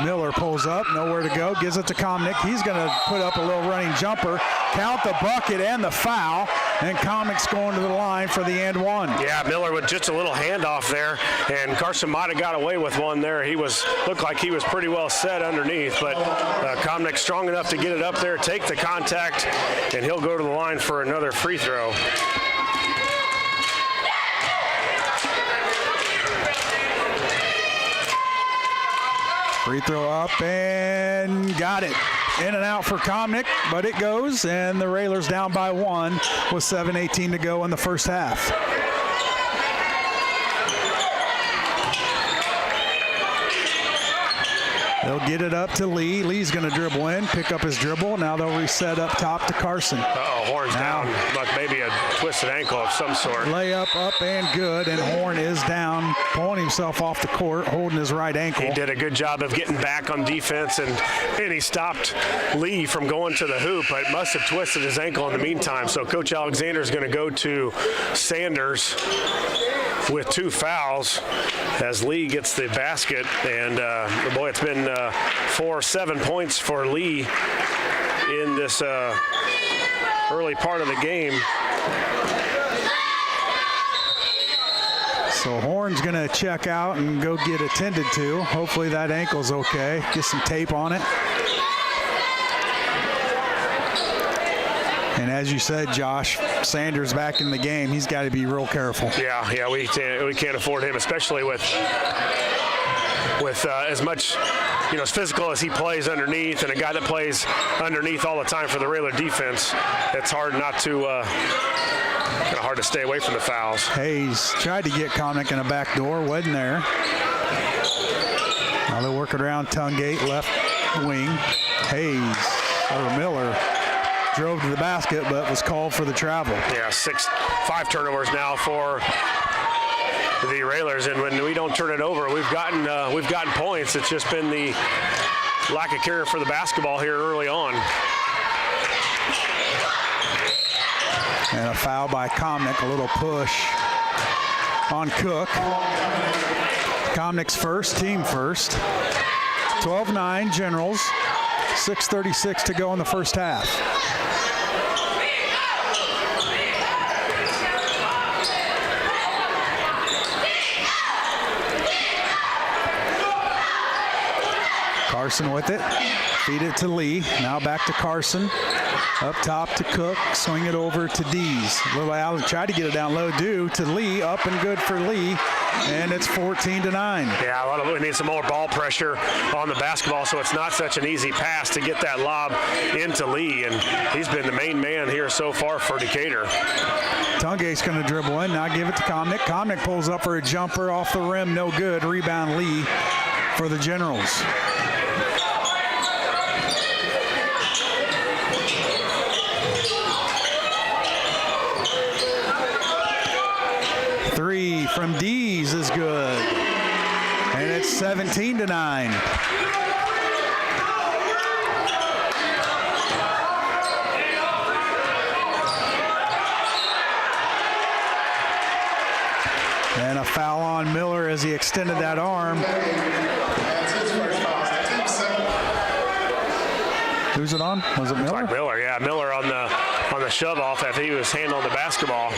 Miller pulls up, nowhere to go, gives it to Comnick. He's going to put up a little running jumper, count the bucket and the foul, and Comnick's going to the line for the and one. Yeah, Miller with just a little handoff there, and Carson might have got away with one there. Looked like he was pretty well set underneath, but Comnick strong enough to get it up there, take the contact, and he'll go to the line for another free throw. Free throw up and got it. In and out for Comnick, but it goes, and the Railers down by 1 with 7:18 to go in the first half. They'll get it up to Lee. Lee's going to dribble in, pick up his dribble. Now they'll reset up top to Carson. Horn's down, but maybe a twisted ankle of some sort. Layup up and good, and Horn is down, pulling himself off the court, holding his right ankle. He did a good job of getting back on defense, and he stopped Lee from going to the hoop, but must have twisted his ankle in the meantime. So Coach Alexander is going to go to Sanders with 2 fouls as Lee gets the basket, and boy, it's been 7 points for Lee in this early part of the game. So Horn's going to check out and go get attended to. Hopefully that ankle's okay. Get some tape on it. And as you said, Josh, Sanders back in the game. He's got to be real careful. Yeah, we can't afford him, especially with as much, as physical as he plays underneath, and a guy that plays underneath all the time for the Railer defense. It's hard not to, kind of hard to stay away from the fouls. Hayes tried to get Comnick in a back door, wasn't there. Now they're working around Tungate, left wing. Hayes, or Miller, drove to the basket, but was called for the travel. Yeah, 5 turnovers now for the Railers, and when we don't turn it over, we've gotten points. It's just been the lack of care for the basketball here early on. And a foul by Comnick, a little push on Cook. Comnick's first, team first. 12-9 Generals, 6:36 to go in the first half. Carson with it, feed it to Lee, now back to Carson, up top to Cook, swing it over to Dees. Little Allen tried to get it down low, due to Lee, up and good for Lee, and it's 14-9. Yeah, we need some more ball pressure on the basketball, so it's not such an easy pass to get that lob into Lee, and he's been the main man here so far for Decatur. Tungate's going to dribble in, now give it to Comnick. Comnick pulls up for a jumper off the rim, no good. Rebound Lee for the Generals. from Dees is good. And it's 17-9. And a foul on Miller as he extended that arm. Who's it on? Was it Miller? Looks like Miller, yeah. Miller on the shove off after he was handling the basketball.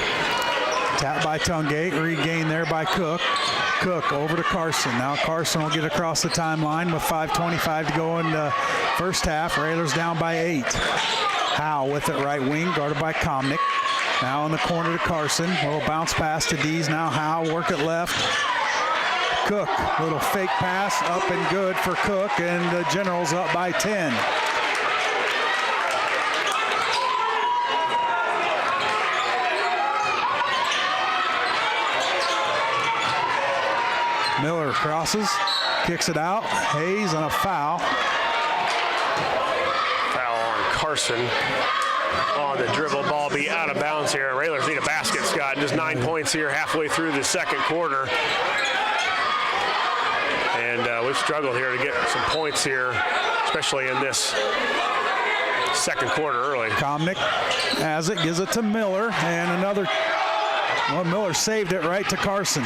Tap by Tungate, regained there by Cook. Cook over to Carson. Now Carson will get across the timeline with 5:25 to go in the first half. Railers down by 8. Howe with it right wing, guarded by Komnick. Now in the corner to Carson. Little bounce pass to Dees. Now Howe work it left. Cook, little fake pass, up and good for Cook, and the Generals up by 10. Miller crosses, kicks it out. Hayes on a foul. Foul on Carson. On the dribble, ball be out of bounds here. Railers need a basket, Scott. Just 9 points here halfway through the second quarter. And we've struggled here to get some points here, especially in this second quarter early. Komnick has it, gives it to Miller, and another. Well, Miller saved it right to Carson.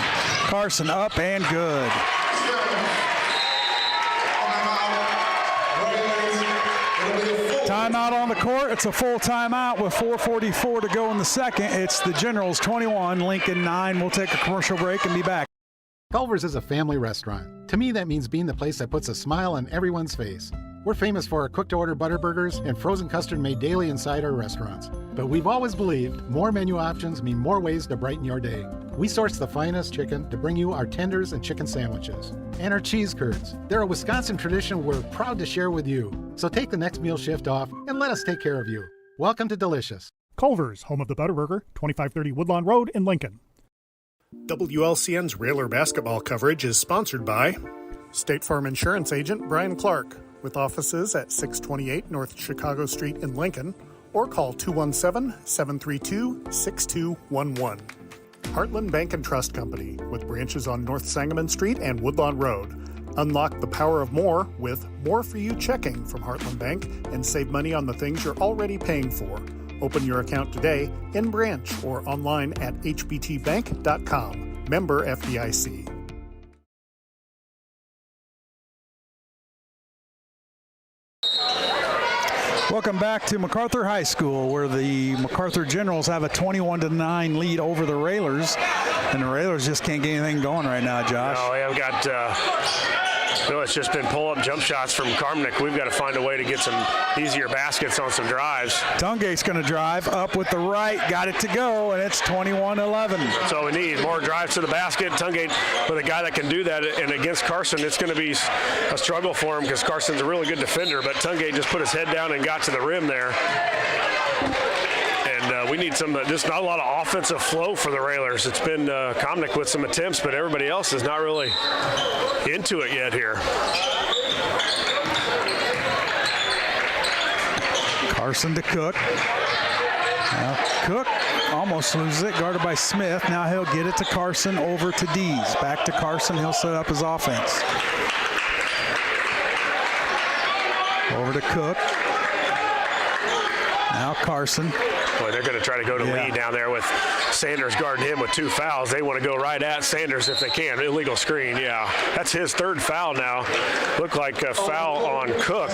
Carson up and good. Timeout on the court. It's a full timeout with 4:44 to go in the second. It's the Generals 21, Lincoln 9. We'll take a commercial break and be back. Culver's is a family restaurant. To me, that means being the place that puts a smile on everyone's face. We're famous for our cooked-to-order butter burgers and frozen custard made daily inside our restaurants. But we've always believed more menu options mean more ways to brighten your day. We source the finest chicken to bring you our tenders and chicken sandwiches. And our cheese curds. They're a Wisconsin tradition we're proud to share with you. So take the next meal shift off and let us take care of you. Welcome to Delicious. Culver's, home of the Butterburger, 2530 Woodlawn Road in Lincoln. WLCN's Railer basketball coverage is sponsored by State Farm Insurance Agent Brian Clark, with offices at 628 North Chicago Street in Lincoln, or call 217-732-6211. Heartland Bank and Trust Company, with branches on North Sangamon Street and Woodlawn Road. Unlock the power of more with More For You checking from Heartland Bank and save money on the things you're already paying for. Open your account today in branch or online at hbtbank.com. Member FDIC. Welcome back to MacArthur High School, where the MacArthur Generals have a 21-9 lead over the Railers, and the Railers just can't get anything going right now, Josh. No, they have got, it's just been pull-up jump shots from Komnick. We've got to find a way to get some easier baskets on some drives. Tungate's going to drive up with the right, got it to go, and it's 21-11. That's all we need, more drives to the basket. Tungate with a guy that can do that, and against Carson, it's going to be a struggle for him because Carson's a really good defender, but Tungate just put his head down and got to the rim there. And we need just not a lot of offensive flow for the Railers. It's been Komnick with some attempts, but everybody else is not really into it yet here. Carson to Cook. Now Cook almost loses it, guarded by Smith. Now he'll get it to Carson, over to Dees. Back to Carson, he'll set up his offense. Over to Cook. Now Carson. Boy, they're going to try to go to lead down there with Sanders guarding him with 2 fouls. They want to go right at Sanders if they can. Illegal screen, yeah. That's his 3rd foul now. Looked like a foul on Cook,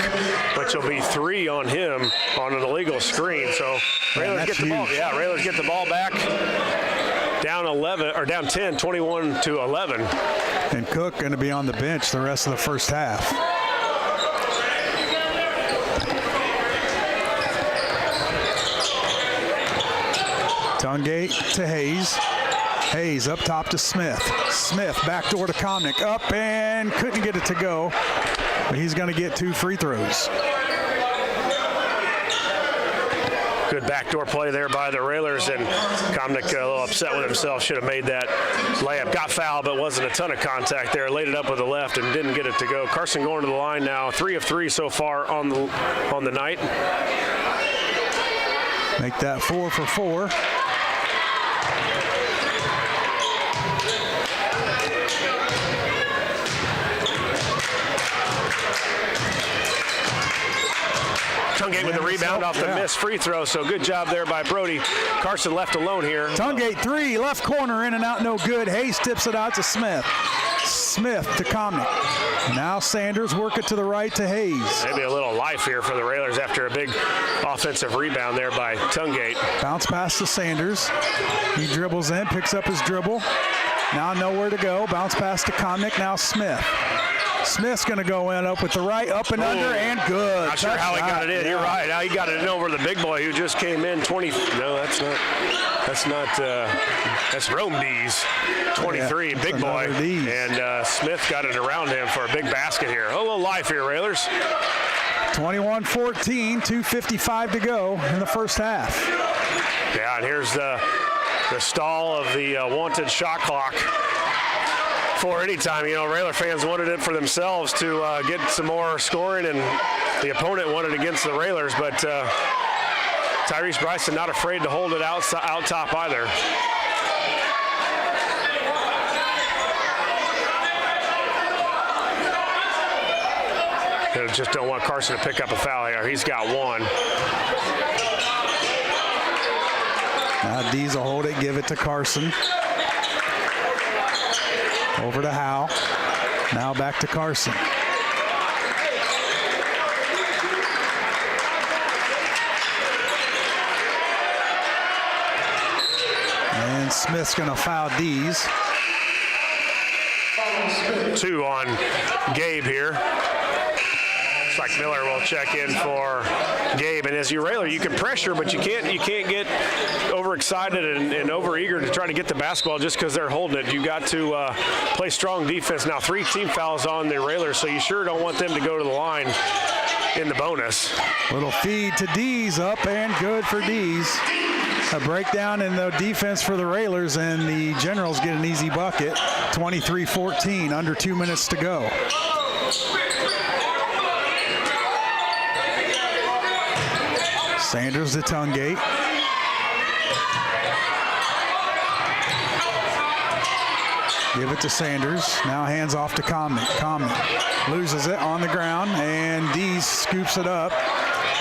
which will be 3 on him on an illegal screen. So Railers get the ball. Yeah, Railers get the ball back. Down 11 or down 10, 21-11. And Cook going to be on the bench the rest of the first half. Tungate to Hayes. Hayes up top to Smith. Smith backdoor to Komnick. Up and couldn't get it to go. But he's going to get 2 free throws. Good backdoor play there by the Railers, and Komnick a little upset with himself. Should have made that layup. Got fouled, but wasn't a ton of contact there. Laid it up with the left and didn't get it to go. Carson going to the line now. 3 of 3 so far on the night. Make that 4 for 4. Tungate with the rebound off the missed free throw, so good job there by Brody. Carson left alone here. Tungate 3, left corner, in and out, no good. Hayes tips it out to Smith. Smith to Comnick. Now Sanders work it to the right to Hayes. Maybe a little life here for the Railers after a big offensive rebound there by Tungate. Bounce pass to Sanders. He dribbles in, picks up his dribble. Now nowhere to go. Bounce pass to Comnick. Now Smith. Smith's going to go in up with the right, up and under, and good. Not sure how he got it in. Yeah. You're right. Now he got it in over the big boy who just came in 20. No, that's Rome D's 23, yeah, big boy. And Smith got it around him for a big basket here. A little life here, Railers. 21-14, 2:55 to go in the first half. Yeah, and here's the stall of the wanted shot clock. For any time, Railer fans wanted it for themselves to get some more scoring, and the opponent wanted it against the Railers, but Tyrese Bryson not afraid to hold it out top either. They just don't want Carson to pick up a foul here. He's got one. Now Dees will hold it, give it to Carson. Over to Howe. Now back to Carson. And Smith's going to foul Dees. 2 on Gabe here. Looks like Miller will check in for Gabe. And as your Railer, you can pressure, but you can't get overexcited and overeager to try to get the basketball just because they're holding it. You got to play strong defense. Now 3 team fouls on the Railers, so you sure don't want them to go to the line in the bonus. Little feed to Dees, up and good for Dees. A breakdown in the defense for the Railers, and the Generals get an easy bucket. 23-14, under 2 minutes to go. Sanders to Tungate. Give it to Sanders. Now hands off to Comnick. Comnick loses it on the ground, and Dees scoops it up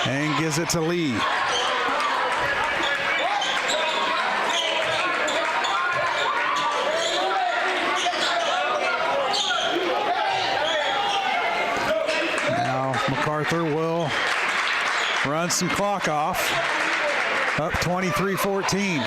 and gives it to Lee. Now MacArthur will run some clock off. Up 23-14.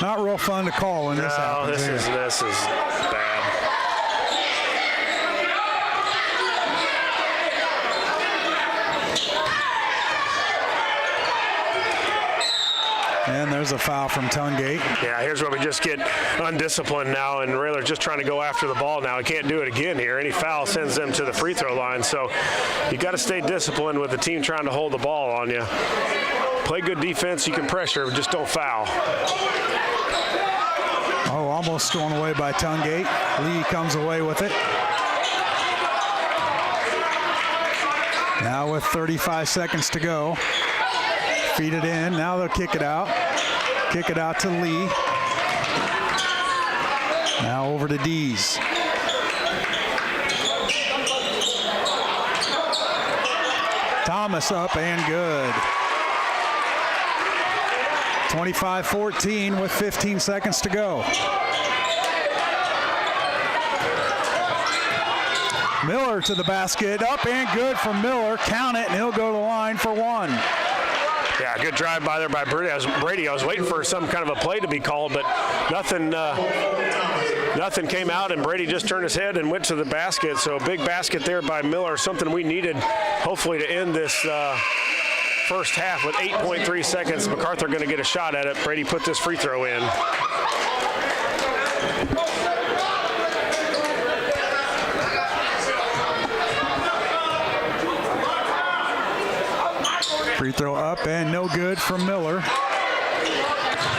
Not real fun to call when this happens. This is bad. And there's a foul from Tungate. Yeah, here's where we just get undisciplined now, and Railer's just trying to go after the ball now. He can't do it again here. Any foul sends them to the free throw line, so you got to stay disciplined with the team trying to hold the ball on you. Play good defense, you can pressure, just don't foul. Oh, almost stolen away by Tungate. Lee comes away with it. Now with 35 seconds to go. Feed it in. Now they'll kick it out. Kick it out to Lee. Now over to Dees. Thomas up and good. 25-14 with 15 seconds to go. Miller to the basket, up and good from Miller. Count it, and he'll go to the line for one. Yeah, good drive by there by Brady. I was waiting for some kind of a play to be called, but nothing came out, and Brady just turned his head and went to the basket. So a big basket there by Miller, something we needed, hopefully, to end this first half with 8.3 seconds. MacArthur going to get a shot at it. Brady put this free throw in. Free throw up and no good from Miller.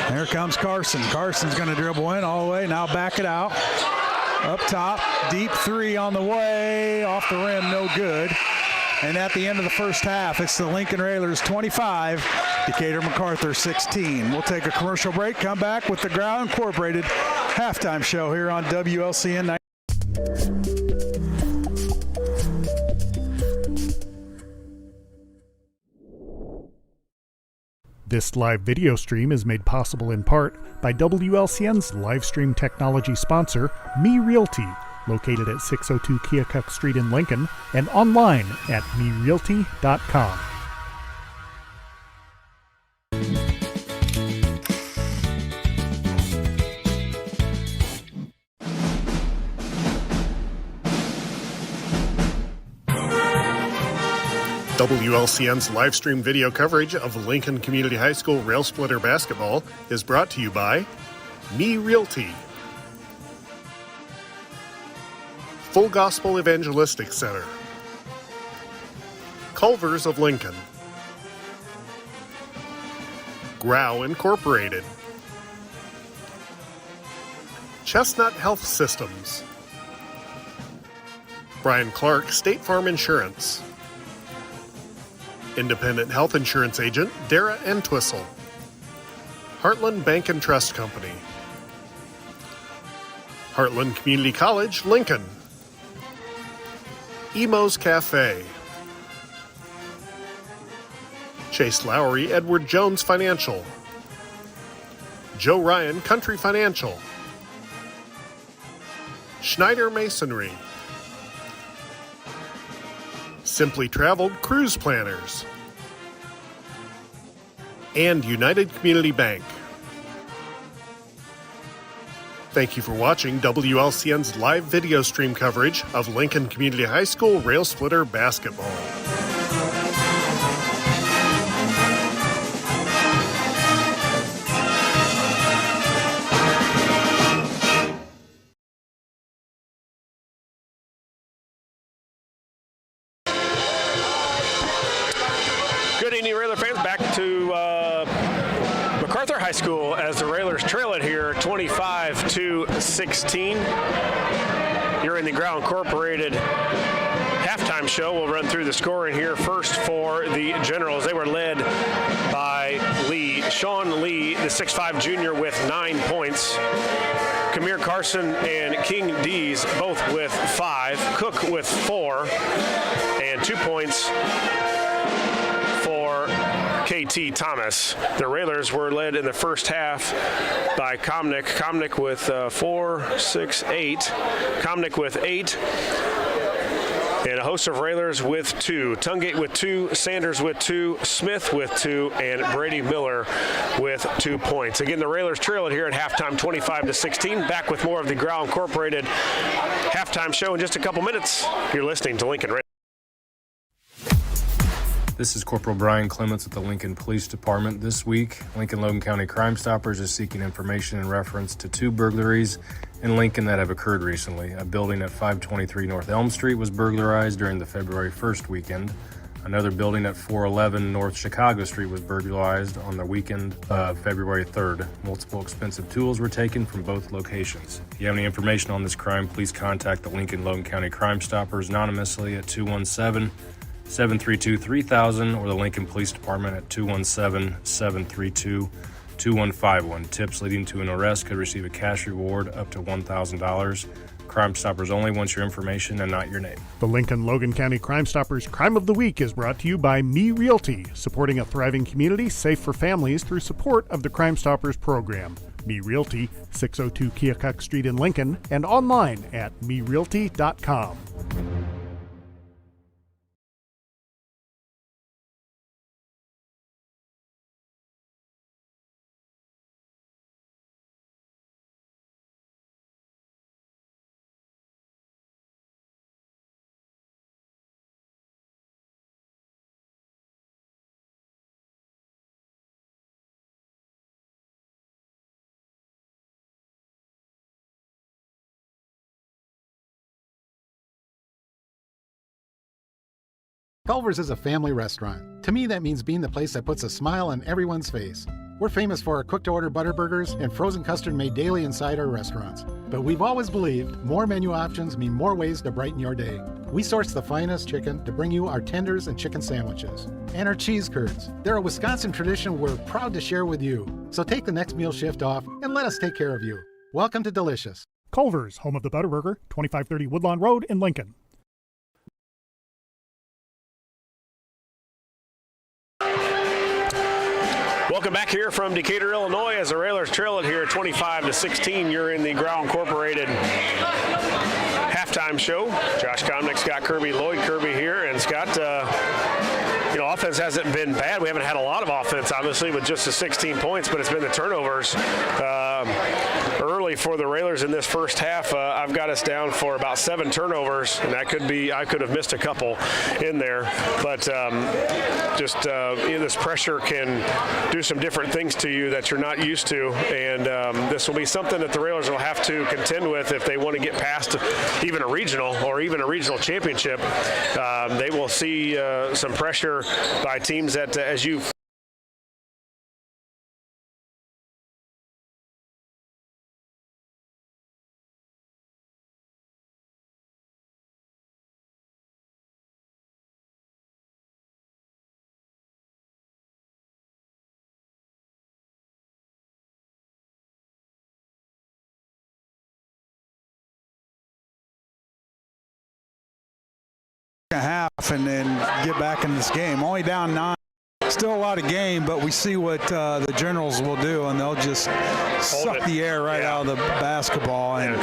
Here comes Carson. Carson's going to dribble in all the way. Now back it out. Up top, deep three on the way. Off the rim, no good. And at the end of the first half, it's the Lincoln Railers 25, Decatur MacArthur 16. We'll take a commercial break, come back with the Growl Incorporated halftime show here on WLCN. This live video stream is made possible in part by WLCN's live stream technology sponsor, Me Realty, located at 602 Keokuk Street in Lincoln and online at merealty.com. WLCN's live stream video coverage of Lincoln Community High School Rail Splitter basketball is brought to you by Me Realty, Full Gospel Evangelistic Center, Culver's of Lincoln, Growl Incorporated, Chestnut Health Systems, Brian Clark State Farm Insurance, Independent Health Insurance Agent Dara Entwistle, Heartland Bank and Trust Company, Heartland Community College, Lincoln, Emo's Cafe, Chase Lowry Edward Jones Financial, Joe Ryan Country Financial, Schneider Masonry, Simply Traveled Cruise Planners, and United Community Bank. Thank you for watching WLCN's live video stream coverage of Lincoln Community High School Rail Splitter basketball. Good evening, Railer fans. Back to MacArthur High School as the Railers trail it here 25-16. You're in the Growl Incorporated halftime show. We'll run through the scoring here. First for the Generals. They were led by Sean Lee, the 6'5 junior, with 9 points. Kamir Carson and King Dees both with 5. Cook with 4. And 2 points for KT Thomas. The Railers were led in the first half by Komnick. Komnick with 4, 6, 8. Komnick with 8. And a host of Railers with 2. Tungate with 2, Sanders with 2, Smith with 2, and Brady Miller with 2 points. Again, the Railers trail it here at halftime 25-16. Back with more of the Growl Incorporated halftime show in just a couple minutes. You're listening to Lincoln Railers. This is Corporal Brian Clements at the Lincoln Police Department. This week, Lincoln Logan County Crime Stoppers is seeking information in reference to 2 burglaries in Lincoln that have occurred recently. A building at 523 North Elm Street was burglarized during the February 1st weekend. Another building at 411 North Chicago Street was burglarized on the weekend of February 3rd. Multiple expensive tools were taken from both locations. If you have any information on this crime, please contact the Lincoln Logan County Crime Stoppers anonymously at 217-732-3000 or the Lincoln Police Department at 217-732-2151. Tips leading to an arrest could receive a cash reward up to $1,000. Crime Stoppers only wants your information and not your name. The Lincoln Logan County Crime Stoppers Crime of the Week is brought to you by Me Realty, supporting a thriving community safe for families through support of the Crime Stoppers program. Me Realty, 602 Keokuk Street in Lincoln, and online at merealty.com. Culver's is a family restaurant. To me, that means being the place that puts a smile on everyone's face. We're famous for our cooked-to-order butter burgers and frozen custard made daily inside our restaurants. But we've always believed more menu options mean more ways to brighten your day. We source the finest chicken to bring you our tenders and chicken sandwiches. And our cheese curds. They're a Wisconsin tradition we're proud to share with you. So take the next meal shift off and let us take care of you. Welcome to Delicious. Culver's, home of the Butterburger, 2530 Woodlawn Road in Lincoln. Welcome back here from Decatur, Illinois, as the Railers trail it here 25-16. You're in the Growl Incorporated halftime show. Josh Comnick, Scott Kirby, Lloyd Kirby here, and Scott, offense hasn't been bad. We haven't had a lot of offense, obviously, with just the 16 points, but it's been the turnovers early for the Railers in this first half. I've got us down for about 7 turnovers, and that could be, I could have missed a couple in there, but this pressure can do some different things to you that you're not used to, and this will be something that the Railers will have to contend with if they want to get past even a regional or even a regional championship. They will see some pressure by teams that, as you half and then get back in this game. Only down 9. Still a lot of game, but we see what the Generals will do, and they'll just suck the air right out of the basketball. And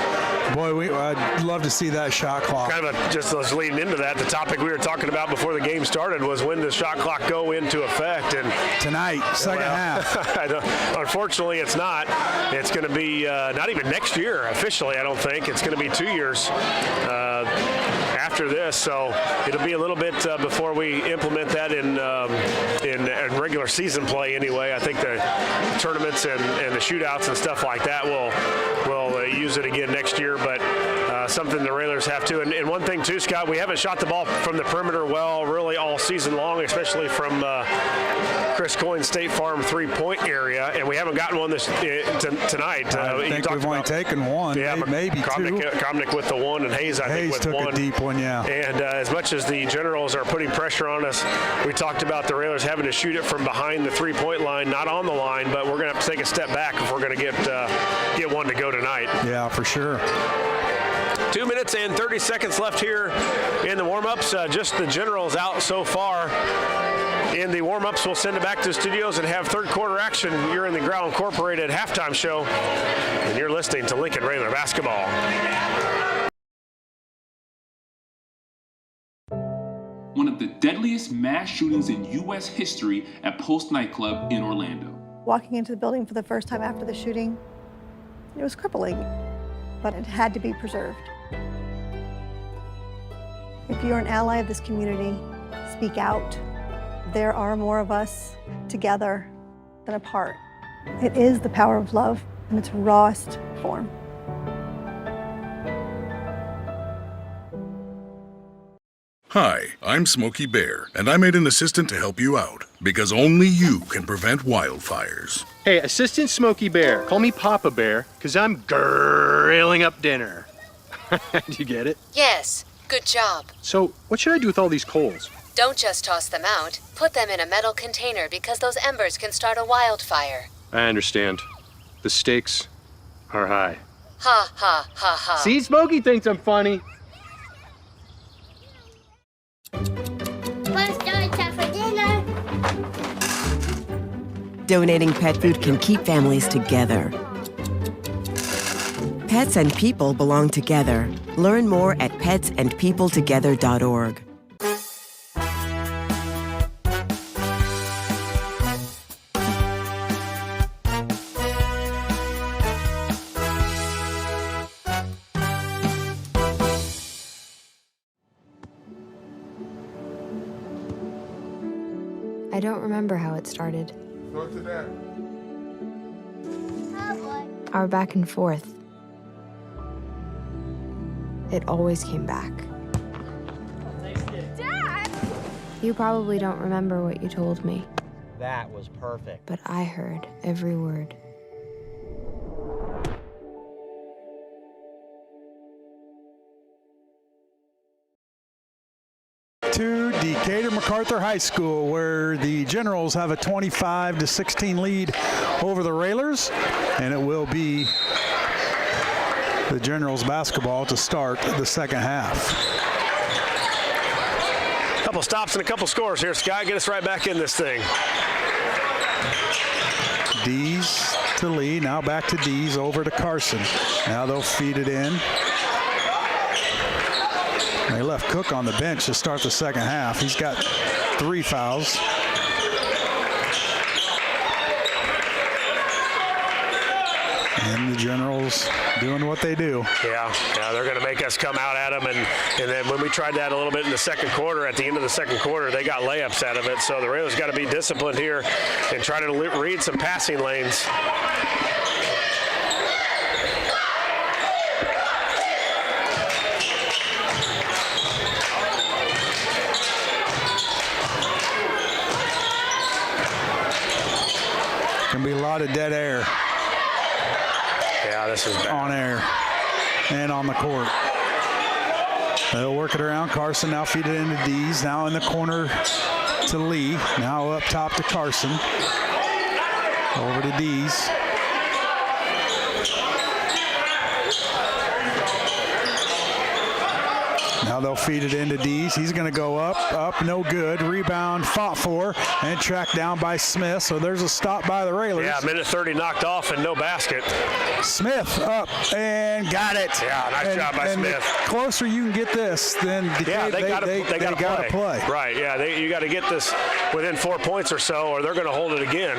boy, I'd love to see that shot clock. Kind of just leading into that, the topic we were talking about before the game started was when does shot clock go into effect? And tonight, second half. Unfortunately, it's not. It's going to be not even next year officially. I don't think it's going to be 2 years after this, so it'll be a little bit before we implement that in regular season play anyway. I think the tournaments and the shootouts and stuff like that will use it again next year, but something the Railers have to. And one thing too, Scott, we haven't shot the ball from the perimeter well really all season long, especially from Chris Coyne's State Farm three-point area, and we haven't gotten one tonight. I think we've only taken one, maybe two. Comnick with the one, and Hayes, I think, with took one. A deep one, yeah. And as much as the Generals are putting pressure on us, we talked about the Railers having to shoot it from behind the three-point line, not on the line, but we're going to have to take a step back if we're going to get one to go tonight. Yeah, for sure. 2 minutes and 30 seconds left here in the warm-ups. Just the Generals out so far in the warm-ups. We'll send it back to the studios and have third quarter action. You're in the Growl Incorporated halftime show, and you're listening to Lincoln Railer basketball. One of the deadliest mass shootings in U.S. history at Post nightclub in Orlando. Walking into the building for the first time after the shooting, it was crippling, but it had to be preserved. If you're an ally of this community, speak out. There are more of us together than apart. It is the power of love in its rawest form. Hi, I'm Smokey Bear, and I made an assistant to help you out, because only you can prevent wildfires. Hey, Assistant Smokey Bear. Call me Papa Bear, because I'm grilling up dinner. Do you get it? Yes, good job. So, what should I do with all these coals? Don't just toss them out. Put them in a metal container because those embers can start a wildfire. I understand. The stakes are high. Ha, ha, ha, ha. See, Smokey thinks I'm funny. What's time for dinner? Donating pet food can keep families together. Pets and people belong together. Learn more at petsandpeopletogether.org. I don't remember how it started. Go to that. Our back and forth. It always came back. Dad! You probably don't remember what you told me. That was perfect. But I heard every word. To Decatur MacArthur High School, where the Generals have a 25-16 lead over the Railers, and it will be the Generals basketball to start the second half. Couple stops and a couple scores here, Scott. Get us right back in this thing. Dees to Lee, now back to Dees, over to Carson. Now they'll feed it in. They left Cook on the bench to start the second half. He's got 3 fouls. And the Generals doing what they do. Yeah, they're going to make us come out at them. And then when we tried that a little bit in the second quarter, at the end of the second quarter, they got layups out of it. So the Railers got to be disciplined here and try to read some passing lanes. Can be a lot of dead air. Yeah, this is bad. On air and on the court. They'll work it around. Carson now feed it into Dees. Now in the corner to Lee. Now up top to Carson. Over to Dees. Now they'll feed it into Dees. He's going to go up, no good. Rebound fought for and tracked down by Smith. So there's a stop by the Railers. Yeah, minute 30 knocked off and no basket. Smith up and got it. Yeah, nice job by Smith. The closer you can get this, then they got to play. Right, yeah, you got to get this within 4 points or so, or they're going to hold it again.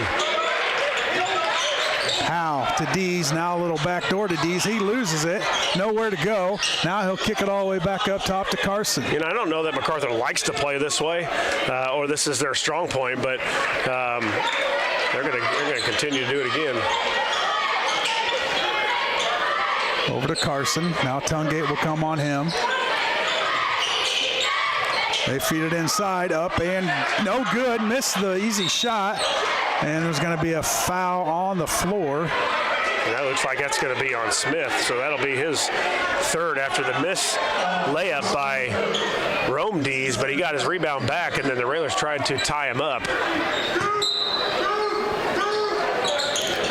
Howe to Dees, now a little backdoor to Dees. He loses it, nowhere to go. Now he'll kick it all the way back up top to Carson. You know, I don't know that MacArthur likes to play this way, or this is their strong point, but they're going to continue to do it again. Over to Carson. Now Tungate will come on him. They feed it inside, up and no good. Missed the easy shot. And there's going to be a foul on the floor. And that looks like that's going to be on Smith. So that'll be his third after the miss layup by Rome Dees, but he got his rebound back, and then the Railers tried to tie him up.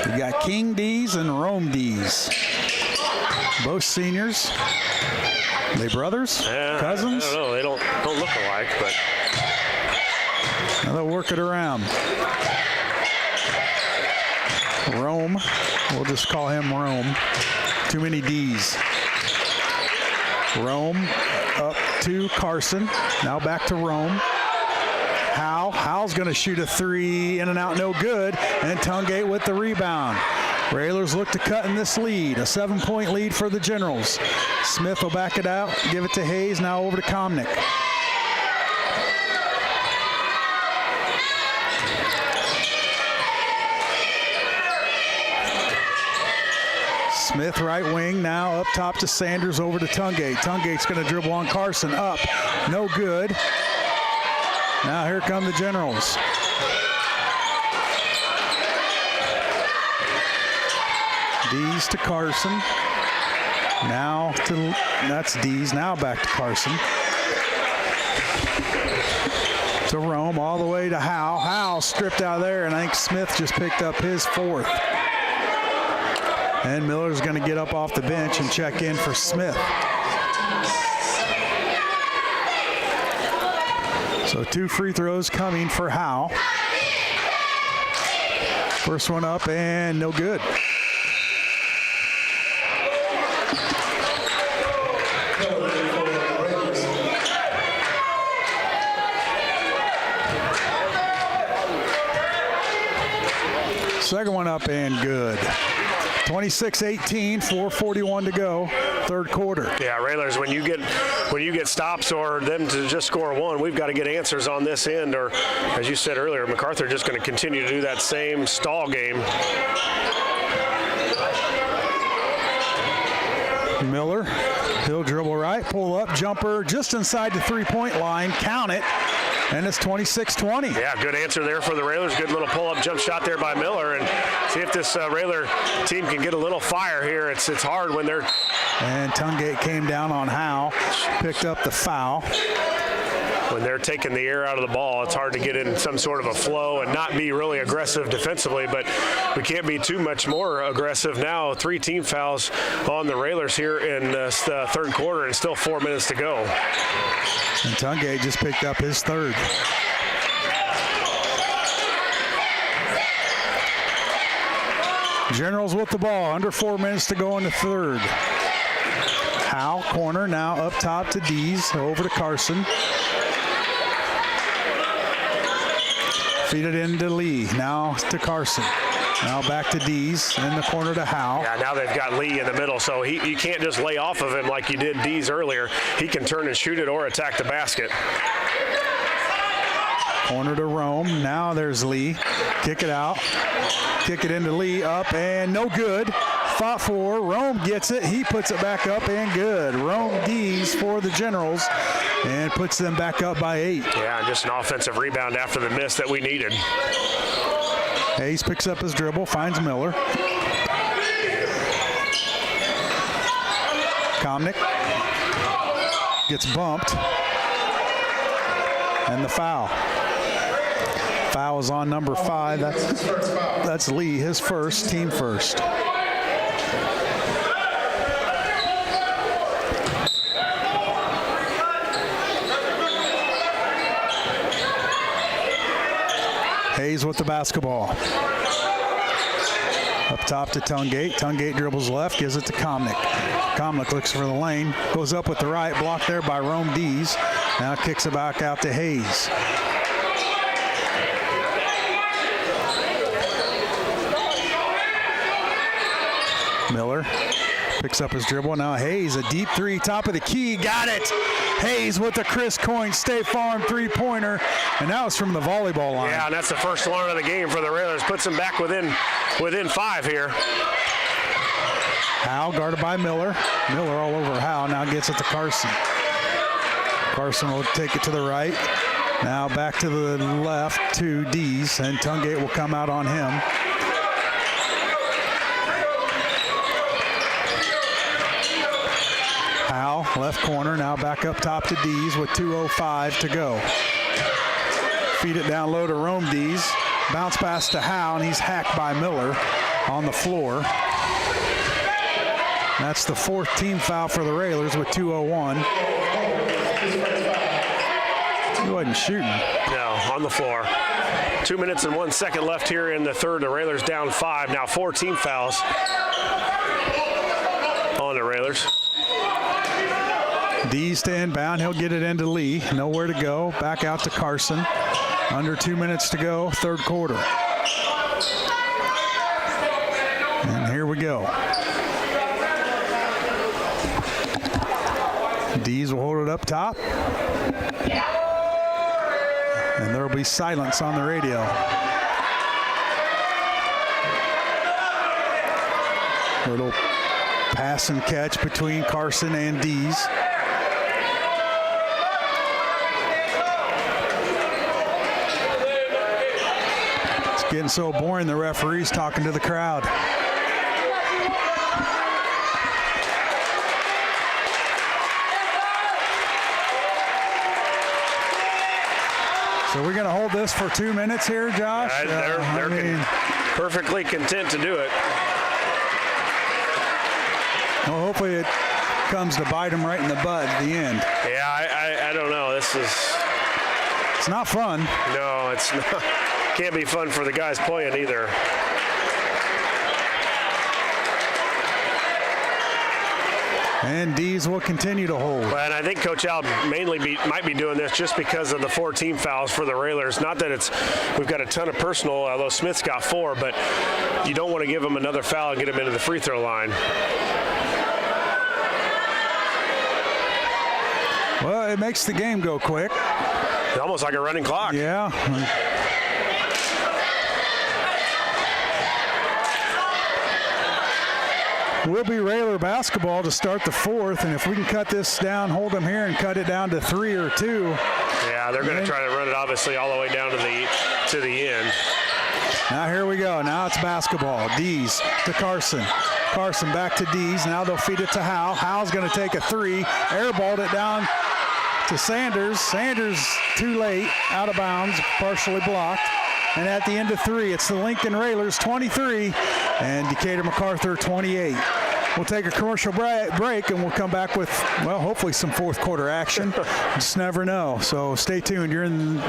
You got King Dees and Rome Dees. Both seniors. Are they brothers? Cousins? I don't know. They don't look alike, but now they'll work it around. Rome, we'll just call him Rome. Too many D's. Rome up to Carson. Now back to Rome. Howe's going to shoot a 3, in and out, no good. And Tungate with the rebound. Railers look to cut in this lead. A 7-point lead for the Generals. Smith will back it out, give it to Hayes. Now over to Komnick. Smith right wing, now up top to Sanders, over to Tungate. Tungate's going to dribble on Carson, up, no good. Now here come the Generals. Dees to Carson. Now to, that's Dees, now back to Carson. To Rome, all the way to Howe. Howe stripped out of there, and I think Smith just picked up his 4th. And Miller's going to get up off the bench and check in for Smith. So 2 free throws coming for Howe. First one up and no good. Second one up and good. 26-18, 4:41 to go, third quarter. Yeah, Railers, when you get stops or them to just score 1, we've got to get answers on this end, or as you said earlier, MacArthur just going to continue to do that same stall game. Miller, he'll dribble right, pull up, jumper just inside the 3-point line, count it, And it's 26-20. Yeah, good answer there for the Railers. Good little pull-up jump shot there by Miller. And see if this Railer team can get a little fire here. It's hard when they're... And Tungate came down on Howe, picked up the foul. When they're taking the air out of the ball, it's hard to get in some sort of a flow and not be really aggressive defensively, but we can't be too much more aggressive now. 3 team fouls on the Railers here in the third quarter and still 4 minutes to go. And Tungate just picked up his third. Generals with the ball, under 4 minutes to go in the third. Howe, corner, now up top to Dees, over to Carson. Feed it into Lee, now to Carson. Now back to Dees, in the corner to Howe. Yeah, now they've got Lee in the middle, so you can't just lay off of him like you did Dees earlier. He can turn and shoot it or attack the basket. Corner to Rome, now there's Lee. Kick it out, kick it into Lee, up and no good. Fought for, Rome gets it, he puts it back up and good. Rome Dees for the Generals and puts them back up by 8. Yeah, just an offensive rebound after the miss that we needed. Hayes picks up his dribble, finds Miller. Komnick gets bumped. And the foul. Foul is on number 5. That's Lee, his first, team first. Hayes with the basketball. Up top to Tungate. Tungate dribbles left, gives it to Komnick. Komnick looks for the lane, goes up with the right, blocked there by Rome Dees. Now kicks it back out to Hayes. Miller picks up his dribble. Now Hayes, a deep 3, top of the key, got it! Hayes with the Chris Coyne State Farm 3-pointer, and that was from the volleyball line. Yeah, and that's the first one of the game for the Railers. Puts them back within 5 here. Howe guarded by Miller. Miller all over Howe, now gets it to Carson. Carson will take it to the right. Now back to the left to Dees, and Tungate will come out on him. Howe, left corner, now back up top to Dees with 2:05 to go. Feed it down low to Rome Dees. Bounce pass to Howe, and he's hacked by Miller on the floor. That's the 4th team foul for the Railers with 2:01. He wasn't shooting. No, on the floor. 2 minutes and 1 second left here in the third. The Railers down 5. Now 4 team fouls on the Railers. Dees to inbound. He'll get it into Lee. Nowhere to go. Back out to Carson. Under 2 minutes to go, third quarter. And here we go. Dees will hold it up top. And there will be silence on the radio. Little pass and catch between Carson and Dees. It's getting so boring, the referee's talking to the crowd. So we're going to hold this for 2 minutes here, Josh? They're perfectly content to do it. Well, hopefully it comes to bite them right in the butt at the end. Yeah, I don't know. It's not fun. No, it's not. Can't be fun for the guys playing either. And Dees will continue to hold. Well, and I think Coach Al might be doing this just because of the 4 team fouls for the Railers. Not that we've got a ton of personal, although Smith's got 4, but you don't want to give them another foul and get them into the free throw line. Well, it makes the game go quick. It's almost like a running clock. Yeah. Will be Railer basketball to start the 4th, and if we can cut this down, hold them here and cut it down to 3 or 2, Yeah, they're going to try to run it obviously all the way down to the end. Now here we go. Now it's basketball. Dees to Carson. Carson back to Dees. Now they'll feed it to Howe. Howe's going to take a three. Airballed it down to Sanders. Sanders too late. Out of bounds. Partially blocked. And at the end of three, it's the Lincoln Railers 23 and Decatur MacArthur 28. We'll take a commercial break, and we'll come back with, well, hopefully some fourth quarter action. Just never know. So stay tuned. You're in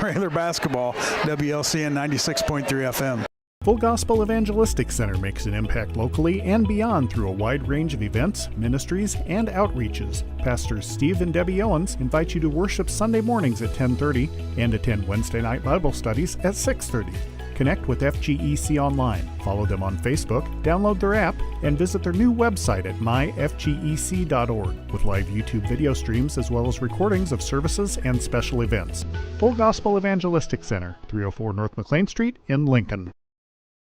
Railer basketball, WLCN 96.3 FM. Full Gospel Evangelistic Center makes an impact locally and beyond through a wide range of events, ministries, and outreaches. Pastors Steve and Debbie Owens invite you to worship Sunday mornings at 10:30 and attend Wednesday night Bible studies at 6:30. Connect with FGEC online, follow them on Facebook, download their app, and visit their new website at myfgec.org with live YouTube video streams as well as recordings of services and special events. Full Gospel Evangelistic Center, 304 North McLean Street in Lincoln.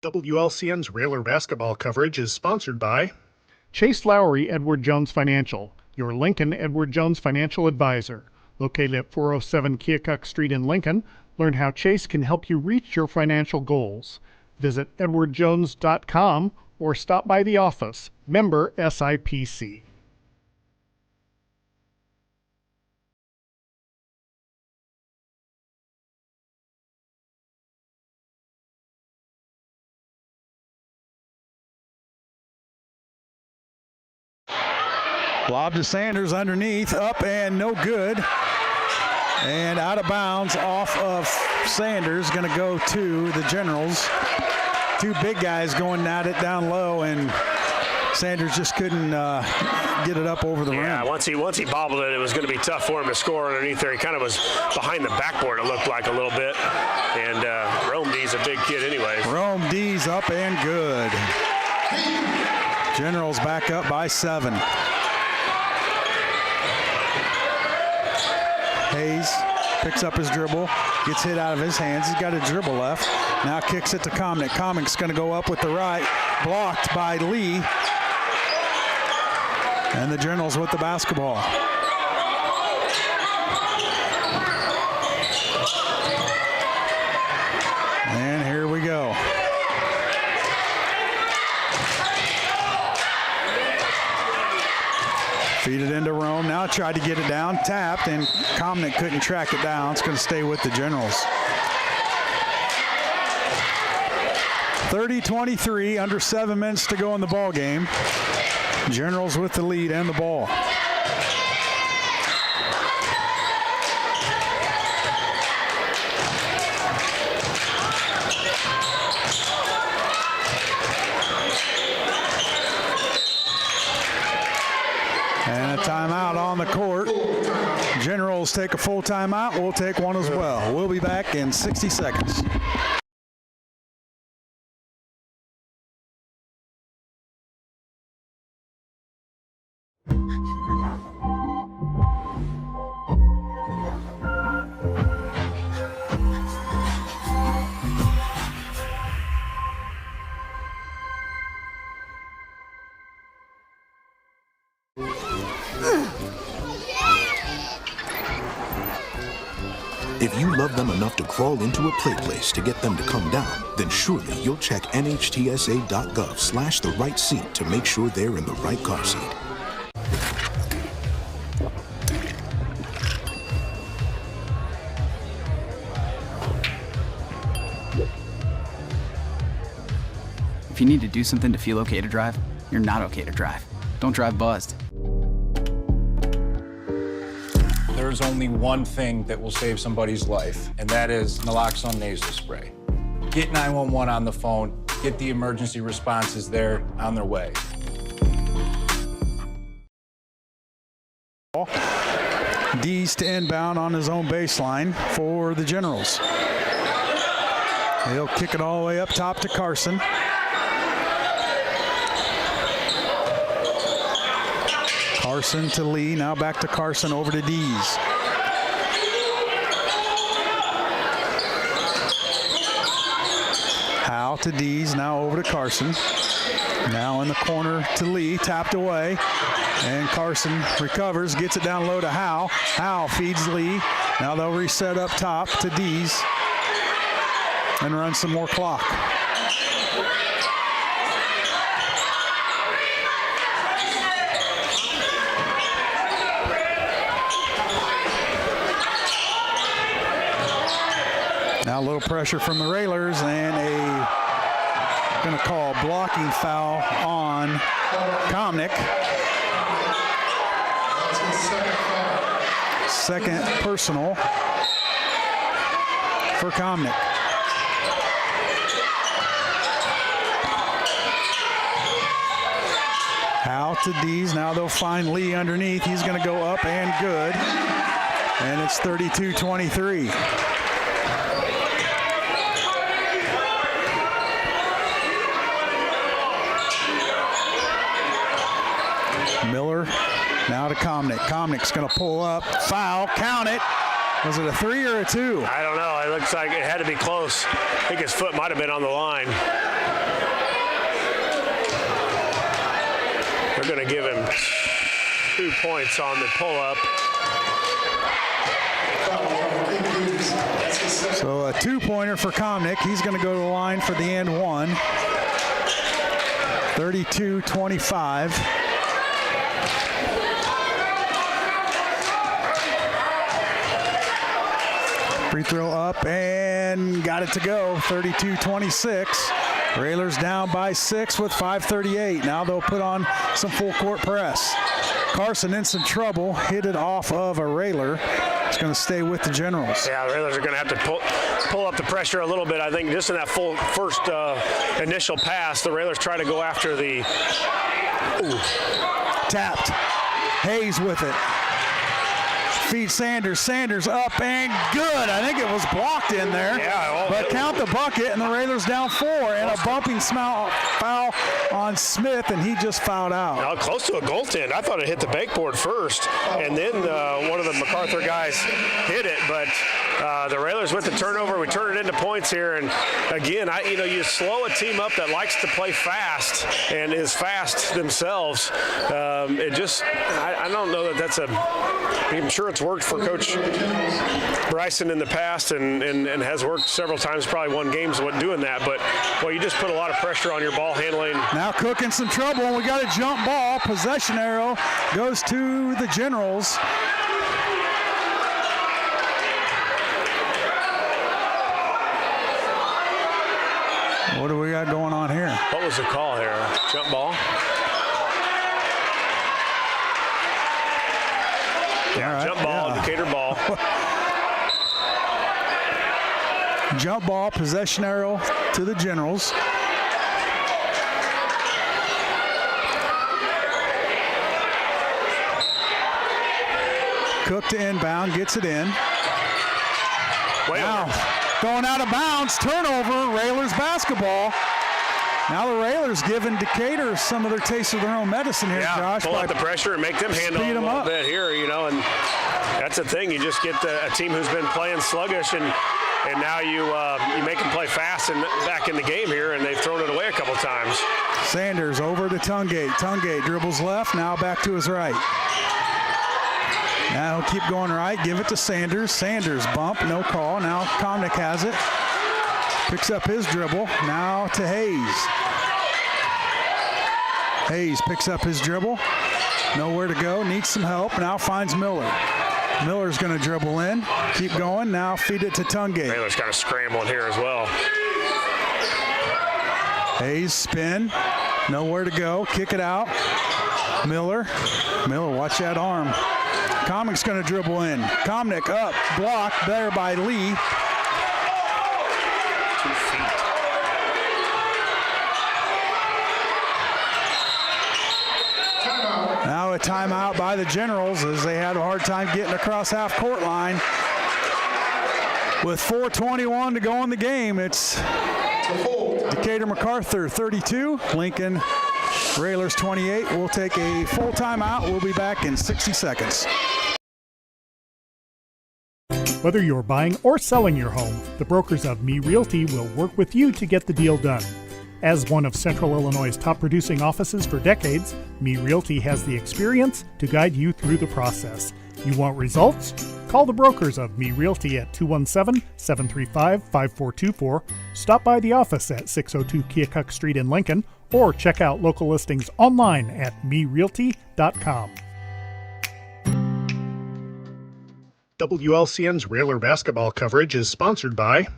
WLCN's Railer basketball coverage is sponsored by Chase Lowry Edward Jones Financial, your Lincoln Edward Jones Financial Advisor. Located at 407 Keokuk Street in Lincoln, learn how Chase can help you reach your financial goals. Visit edwardjones.com or stop by the office. Member SIPC. Lob to Sanders underneath, up and no good. And out of bounds off of Sanders, going to go to the Generals. Two big guys going at it down low, and Sanders just couldn't get it up over the rim. Yeah, once he bobbled it, it was going to be tough for him to score underneath there. He kind of was behind the backboard, it looked like a little bit. And Rome D's a big kid anyways. Rome D's up and good. Generals back up by 7. Hayes picks up his dribble, gets hit out of his hands. He's got a dribble left. Now kicks it to Comnick. Comnick's going to go up with the right, blocked by Lee. And the Generals with the basketball. And here we go. Feed it into Rome. Now tried to get it down, tapped, and Comnick couldn't track it down. It's going to stay with the Generals. 30-23, under 7 minutes to go in the ball game. Generals with the lead and the ball. And a timeout on the court. Generals take a full timeout. We'll take one as well. We'll be back in 60 seconds. If you love them enough to crawl into a play place to get them to come down, then surely you'll check NHTSA.gov/the right seat to make sure they're in the right car seat. If you need to do something to feel okay to drive, you're not okay to drive. Don't drive buzzed. There's only one thing that will save somebody's life, and that is naloxone nasal spray. Get 911 on the phone, get the emergency responses there on their way. Dees to inbound on his own baseline for the Generals. He'll kick it all the way up top to Carson. Carson to Lee, now back to Carson, over to Dees. Howe to Dees, now over to Carson. Now in the corner to Lee, tapped away. And Carson recovers, gets it down low to Howe. Howe feeds Lee. Now they'll reset up top to D's and run some more clock. Now a little pressure from the Railers and going to call a blocking foul on Comnick. Second personal for Comnick. Out to D's. Now they'll find Lee underneath. He's going to go up and good. And it's 32-23. Miller now to Comnick. Comnick's going to pull up. Foul. Count it. Was it a 3 or a 2? I don't know. It looks like it had to be close. I think his foot might have been on the line. They're going to give him 2 points on the pull-up. So a 2-pointer for Comnick. He's going to go to the line for the and one. 32-25. Free throw up and got it to go. 32-26. Railers down by 6 with 5:38. Now they'll put on some full court press. Carson in some trouble. Hit it off of a Railer. It's going to stay with the Generals. Yeah, the Railers are going to have to pull up the pressure a little bit. I think just in that first initial pass, the Railers try to go after the... Ooh. Tapped. Hayes with it. Feed Sanders. Sanders up and good. I think it was blocked in there. Yeah, but count the bucket, and the Railers down 4. And a bumping foul on Smith, and he just fouled out. Now, close to a goaltend. I thought it hit the backboard first, and then one of the MacArthur guys hit it. But the Railers with the turnover, we turn it into points here. And again, you slow a team up that likes to play fast and is fast themselves. I don't know that that's I'm sure it's worked for Coach Bryson in the past and has worked several times, probably won games doing that. But, well, you just put a lot of pressure on your ball handling. Now Cook in some trouble, and we got a jump ball. Possession arrow goes to the Generals. What do we got going on here? What was the call here? Jump ball? Yeah, right, jump ball, yeah. Decatur ball. Jump ball, possession arrow to the Generals. Cook to inbound, gets it in. Now, going out of bounds, turnover, Railers basketball. Now the Railers giving Decatur some of their taste of their own medicine here, Josh. Pull out the pressure and make them handle it a little bit here, and that's the thing. You just get a team who's been playing sluggish, and now you make them play fast and back in the game here, and they've thrown it away a couple times. Sanders over to Tungate. Tungate dribbles left, now back to his right. Now he'll keep going right, give it to Sanders. Sanders bump, no call. Now Comnick has it. Picks up his dribble, now to Hayes. Hayes picks up his dribble, nowhere to go, needs some help, now finds Miller. Miller's going to dribble in, keep going, now feed it to Tungate. Baylor's kind of scrambling here as well. Hayes spin, nowhere to go, kick it out. Miller, watch that arm. Comnick's going to dribble in. Comnick up, blocked there by Lee. 2 feet. Now a timeout by the Generals as they had a hard time getting across half-court line. With 4:21 to go in the game, it's Decatur MacArthur 32, Lincoln Railers 28. We'll take a full timeout. We'll be back in 60 seconds. Whether you're buying or selling your home, the brokers of Me Realty will work with you to get the deal done. As one of Central Illinois' top producing offices for decades, Me Realty has the experience to guide you through the process. You want results? Call the brokers of Me Realty at 217-735-5424, stop by the office at 602 Keokuk Street in Lincoln, or check out local listings online at merealty.com. WLCN's Railer basketball coverage is sponsored by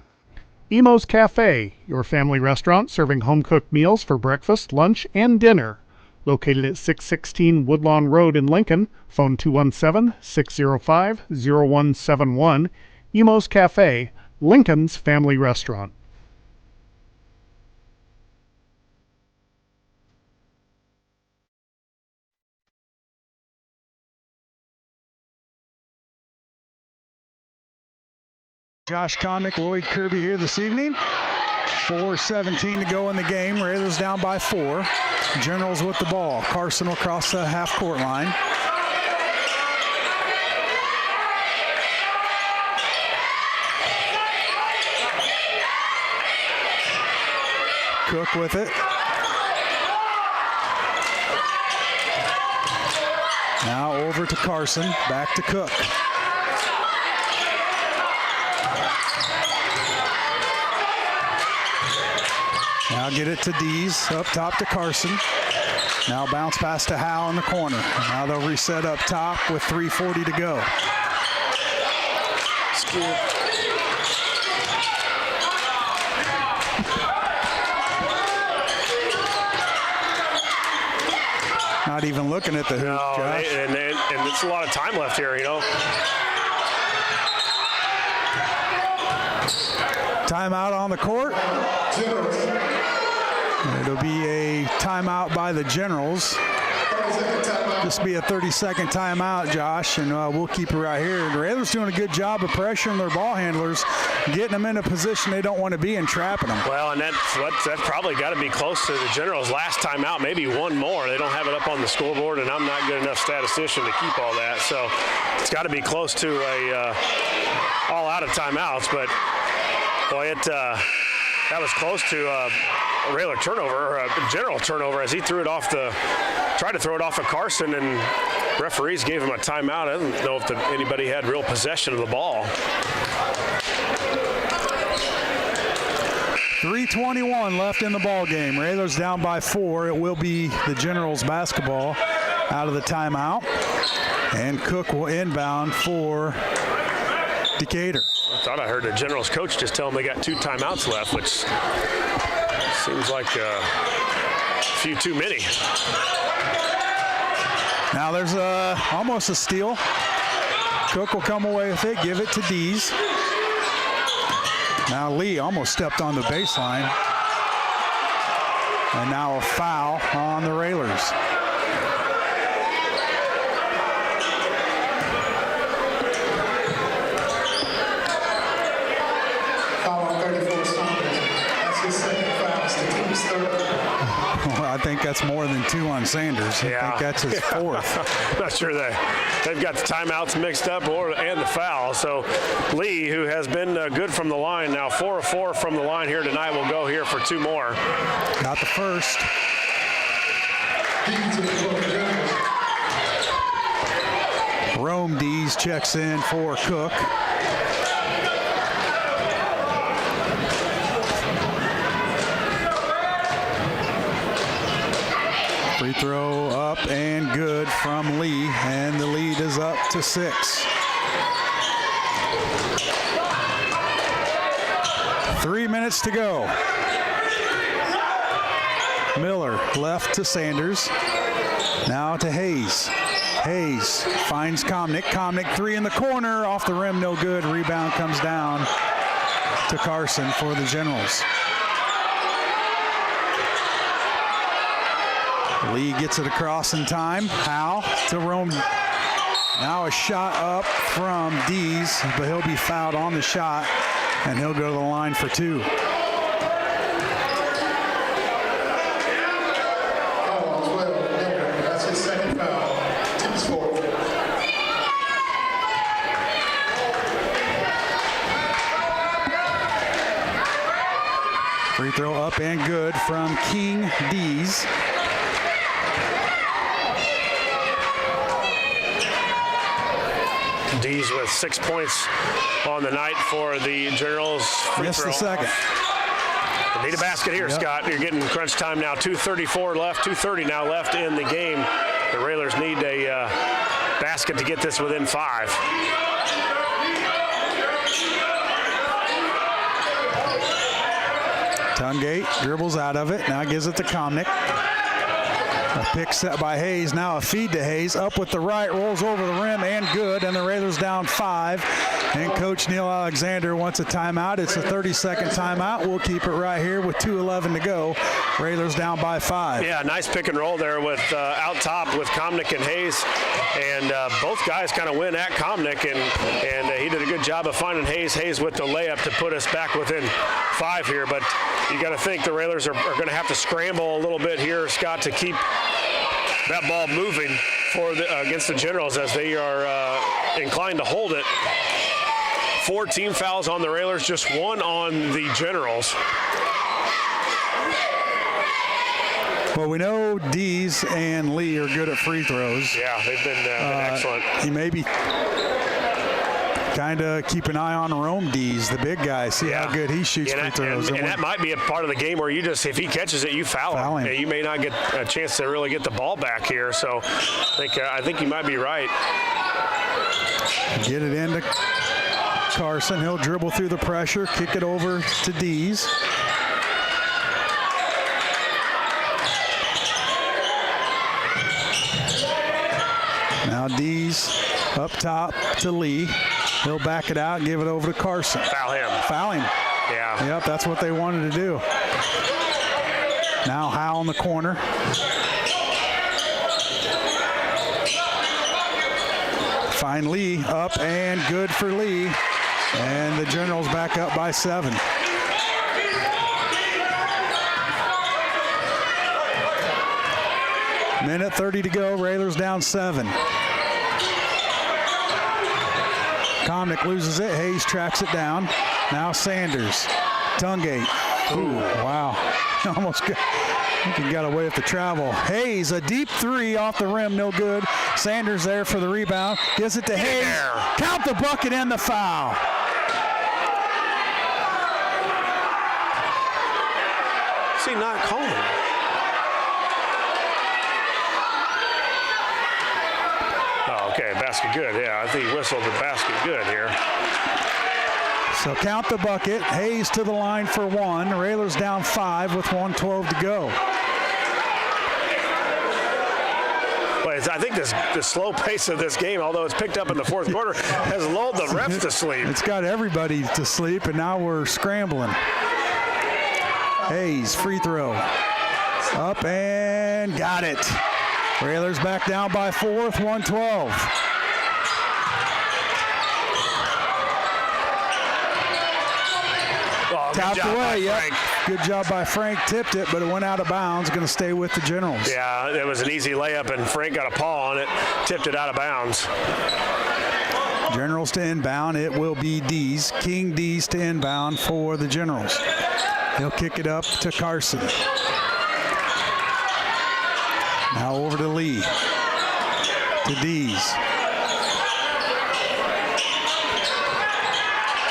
Emo's Cafe, your family restaurant serving home-cooked meals for breakfast, lunch, and dinner. Located at 616 Woodlawn Road in Lincoln, phone 217-605-0171. Emo's Cafe, Lincoln's family restaurant. Josh Connick, Lloyd Kirby here this evening. 4:17 to go in the game. Railers down by 4. Generals with the ball. Carson will cross the half-court line. Cook with it. Now over to Carson. Back to Cook. Now get it to Dees, up top to Carson. Now bounce pass to Howe in the corner. Now they'll reset up top with 3:40 to go. Not even looking at the hoop, Josh. And it's a lot of time left here, you know. Timeout on the court. It'll be a timeout by the Generals. This will be a 30-second timeout, Josh, and we'll keep it right here. The Railers doing a good job of pressuring their ball handlers, getting them in a position they don't want to be and trapping them. Well, and that's probably got to be close to the Generals' last timeout, maybe one more. They don't have it up on the scoreboard, and I'm not good enough statistician to keep all that. So it's got to be close to a all out of timeouts, but boy, that was close to a Railer turnover, or a General turnover, as he tried to throw it off of Carson, and referees gave him a timeout. I don't know if anybody had real possession of the ball. 3:21 left in the ball game. Railers down by 4. It will be the Generals basketball out of the timeout, and Cook will inbound for Decatur. I thought I heard the Generals coach just tell them they got 2 timeouts left, which seems like a few too many. Now there's almost a steal. Cook will come away with it, give it to Dees. Now Lee almost stepped on the baseline. And now a foul on the Railers. I think that's more than 2 on Sanders. Yeah. I think that's his 4th. Not sure they've got the timeouts mixed up and the foul. So Lee, who has been good from the line, now 4 of 4 from the line here tonight, will go here for 2 more. Got the first. Rome Dees checks in for Cook. Free throw up and good from Lee, and the lead is up to 6. 3 minutes to go. Miller left to Sanders. Now to Hayes. Hayes finds Comnick. Comnick 3 in the corner, off the rim, no good. Rebound comes down to Carson for the Generals. Lee gets it across in time. Howe to Rome. Now a shot up from Dees, but he'll be fouled on the shot, and he'll go to the line for 2. That's his second foul. Team's 4. Free throw up and good from King Dees. Dees with 6 points on the night for the Generals. Free Missed throw the second. Need a basket here, Scott. You're getting crunch time now. 2:34 left, 2:30 now left in the game. The Railers need a basket to get this within 5. Tungate dribbles out of it. Now gives it to Komnick. A pick set by Hayes. Now a feed to Hayes. Up with the right. Rolls over the rim and good. And the Raiders down 5. And Coach Neil Alexander wants a timeout. It's a 30-second timeout. We'll keep it right here with 2:11 to go. Raiders down by 5. Yeah, nice pick and roll there with out top with Komnick and Hayes. And both guys kind of win at Komnick. And he did a good job of finding Hayes. Hayes with the layup to put us back within 5 here. But you got to think the Railers are going to have to scramble a little bit here, Scott, to keep that ball moving for against the Generals as they are inclined to hold it. 4 team fouls on the Railers, just 1 on the Generals. Well, we know Dees and Lee are good at free throws. Yeah, they've been excellent. He may be kind of keep an eye on Rome Dees, the big guy, see how good he shoots free throws. And that might be a part of the game where you just, if he catches it, you foul him. You may not get a chance to really get the ball back here. So I think you might be right. Get it into Carson. He'll dribble through the pressure, kick it over to Dees. Now Dees up top to Lee. He'll back it out and give it over to Carson. Foul him. Foul him. Yeah. Yep, that's what they wanted to do. Now Howe in the corner. Find Lee up and good for Lee. And the Generals back up by 7. Minute 30 to go. Railers down 7. Komnick loses it. Hayes tracks it down. Now Sanders. Tungate. Ooh, wow. Almost got, I think he got away with the travel. Hayes, a deep 3 off the rim, no good. Sanders there for the rebound. Gives it to Hayes. Count the bucket and the foul. Is he not calling? Oh, okay, basket good. Yeah, I think he whistled the basket good here. So count the bucket. Hayes to the line for 1. Railers down 5 with 1:12 to go. Well, I think the slow pace of this game, although it's picked up in the 4th quarter, has lulled the refs to sleep. It's got everybody to sleep, and now we're scrambling. Hayes, free throw. Up and got it. Railers back down by 4, 1:12. Tapped away, yep. Good job by Frank. Tipped it, but it went out of bounds. Going to stay with the Generals. Yeah, it was an easy layup, and Frank got a paw on it, tipped it out of bounds. Generals to inbound. It will be Dees. King Dees to inbound for the Generals. He'll kick it up to Carson. Now over to Lee. To Dees.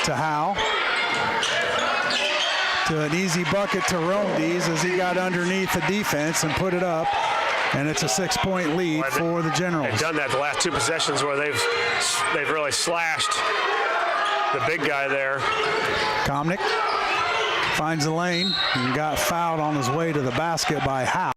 To Howe. To an easy bucket to Rome Dees as he got underneath the defense and put it up. And it's a 6-point lead for the Generals. They've done that the last 2 possessions where they've really slashed the big guy there. Komnick finds the lane and got fouled on his way to the basket by Howe.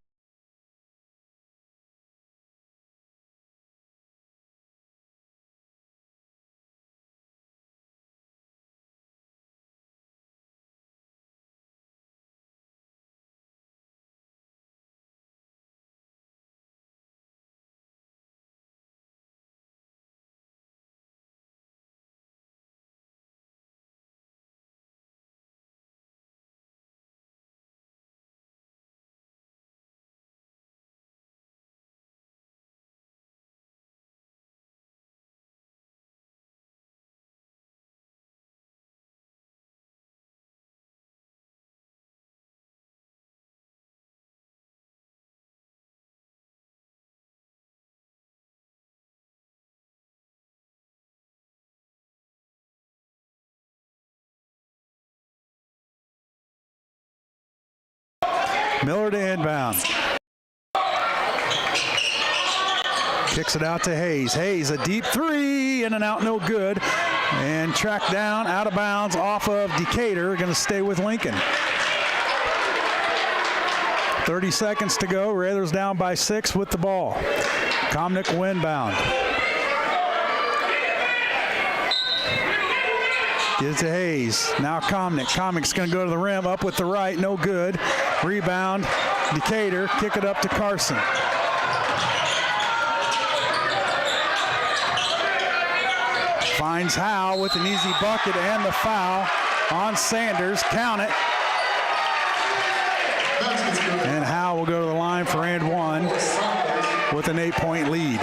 Miller to inbound. Kicks it out to Hayes. Hayes, a deep three, in and out, no good. And tracked down, out of bounds, off of Decatur. Going to stay with Lincoln. 30 seconds to go. Railers down by 6 with the ball. Comnick windbound. Get it to Hayes. Now Comnick. Comnick's going to go to the rim, up with the right, no good. Rebound, Decatur. Kick it up to Carson. Finds Howe with an easy bucket and the foul on Sanders. Count it. And Howe will go to the line for and one with an 8-point lead.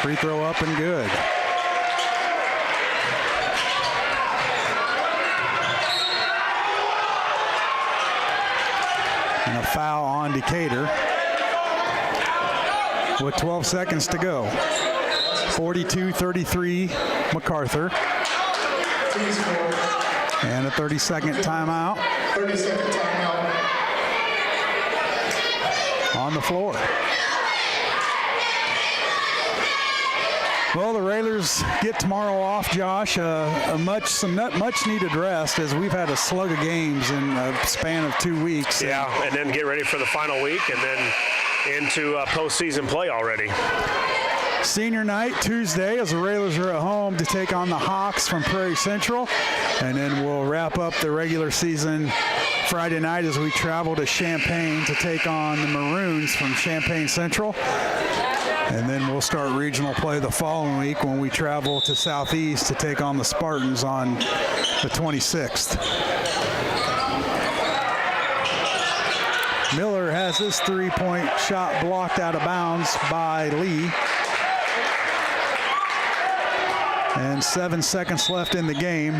Free throw up and good. And a foul on Decatur with 12 seconds to go. 42-33 MacArthur. And a 30-second timeout. 30-second timeout. On the floor. Well, the Railers get tomorrow off, Josh. Some much needed rest, as we've had a slug of games in a span of 2 weeks. Yeah, and then get ready for the final week, and then into postseason play already. Senior night Tuesday, as the Railers are at home to take on the Hawks from Prairie Central, and then we'll wrap up the regular season Friday night as we travel to Champaign to take on the Maroons from Champaign Central. And then we'll start regional play the following week when we travel to Southeast to take on the Spartans on the 26th. Miller has his three-point shot blocked out of bounds by Lee. And 7 seconds left in the game.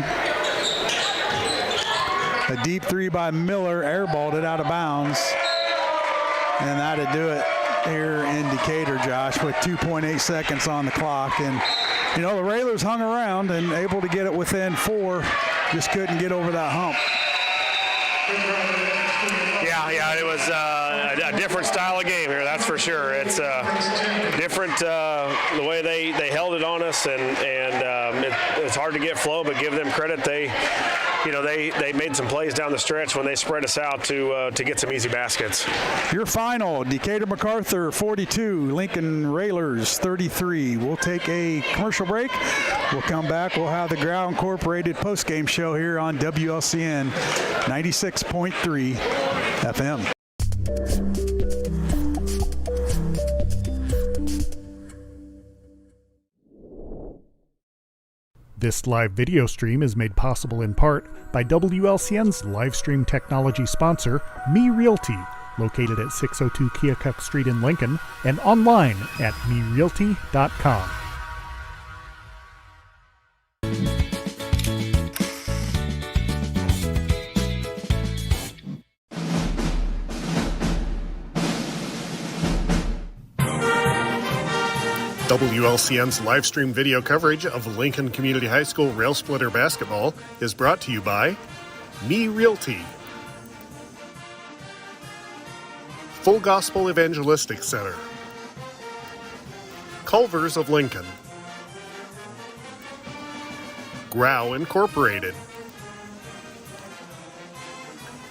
A deep three by Miller, airballed it out of bounds. And that'd do it here in Decatur, Josh, with 2.8 seconds on the clock. And, you know, the Railers hung around and able to get it within 4, just couldn't get over that hump. Yeah, it was a different style of game here, that's for sure. It's different the way they held it on us, and it's hard to get flow, but give them credit. They made some plays down the stretch when they spread us out to get some easy baskets. Your final, Decatur MacArthur 42, Lincoln Railers 33. We'll take a commercial break. We'll come back. We'll have the Growl Incorporated postgame show here on WLCN 96.3 FM. This live video stream is made possible in part by WLCN's live stream technology sponsor, Me Realty, located at 602 Keokuk Street in Lincoln, and online at merealty.com. WLCN's live stream video coverage of Lincoln Community High School Rail Splitter basketball is brought to you by Me Realty, Full Gospel Evangelistic Center, Culver's of Lincoln, Growl Incorporated,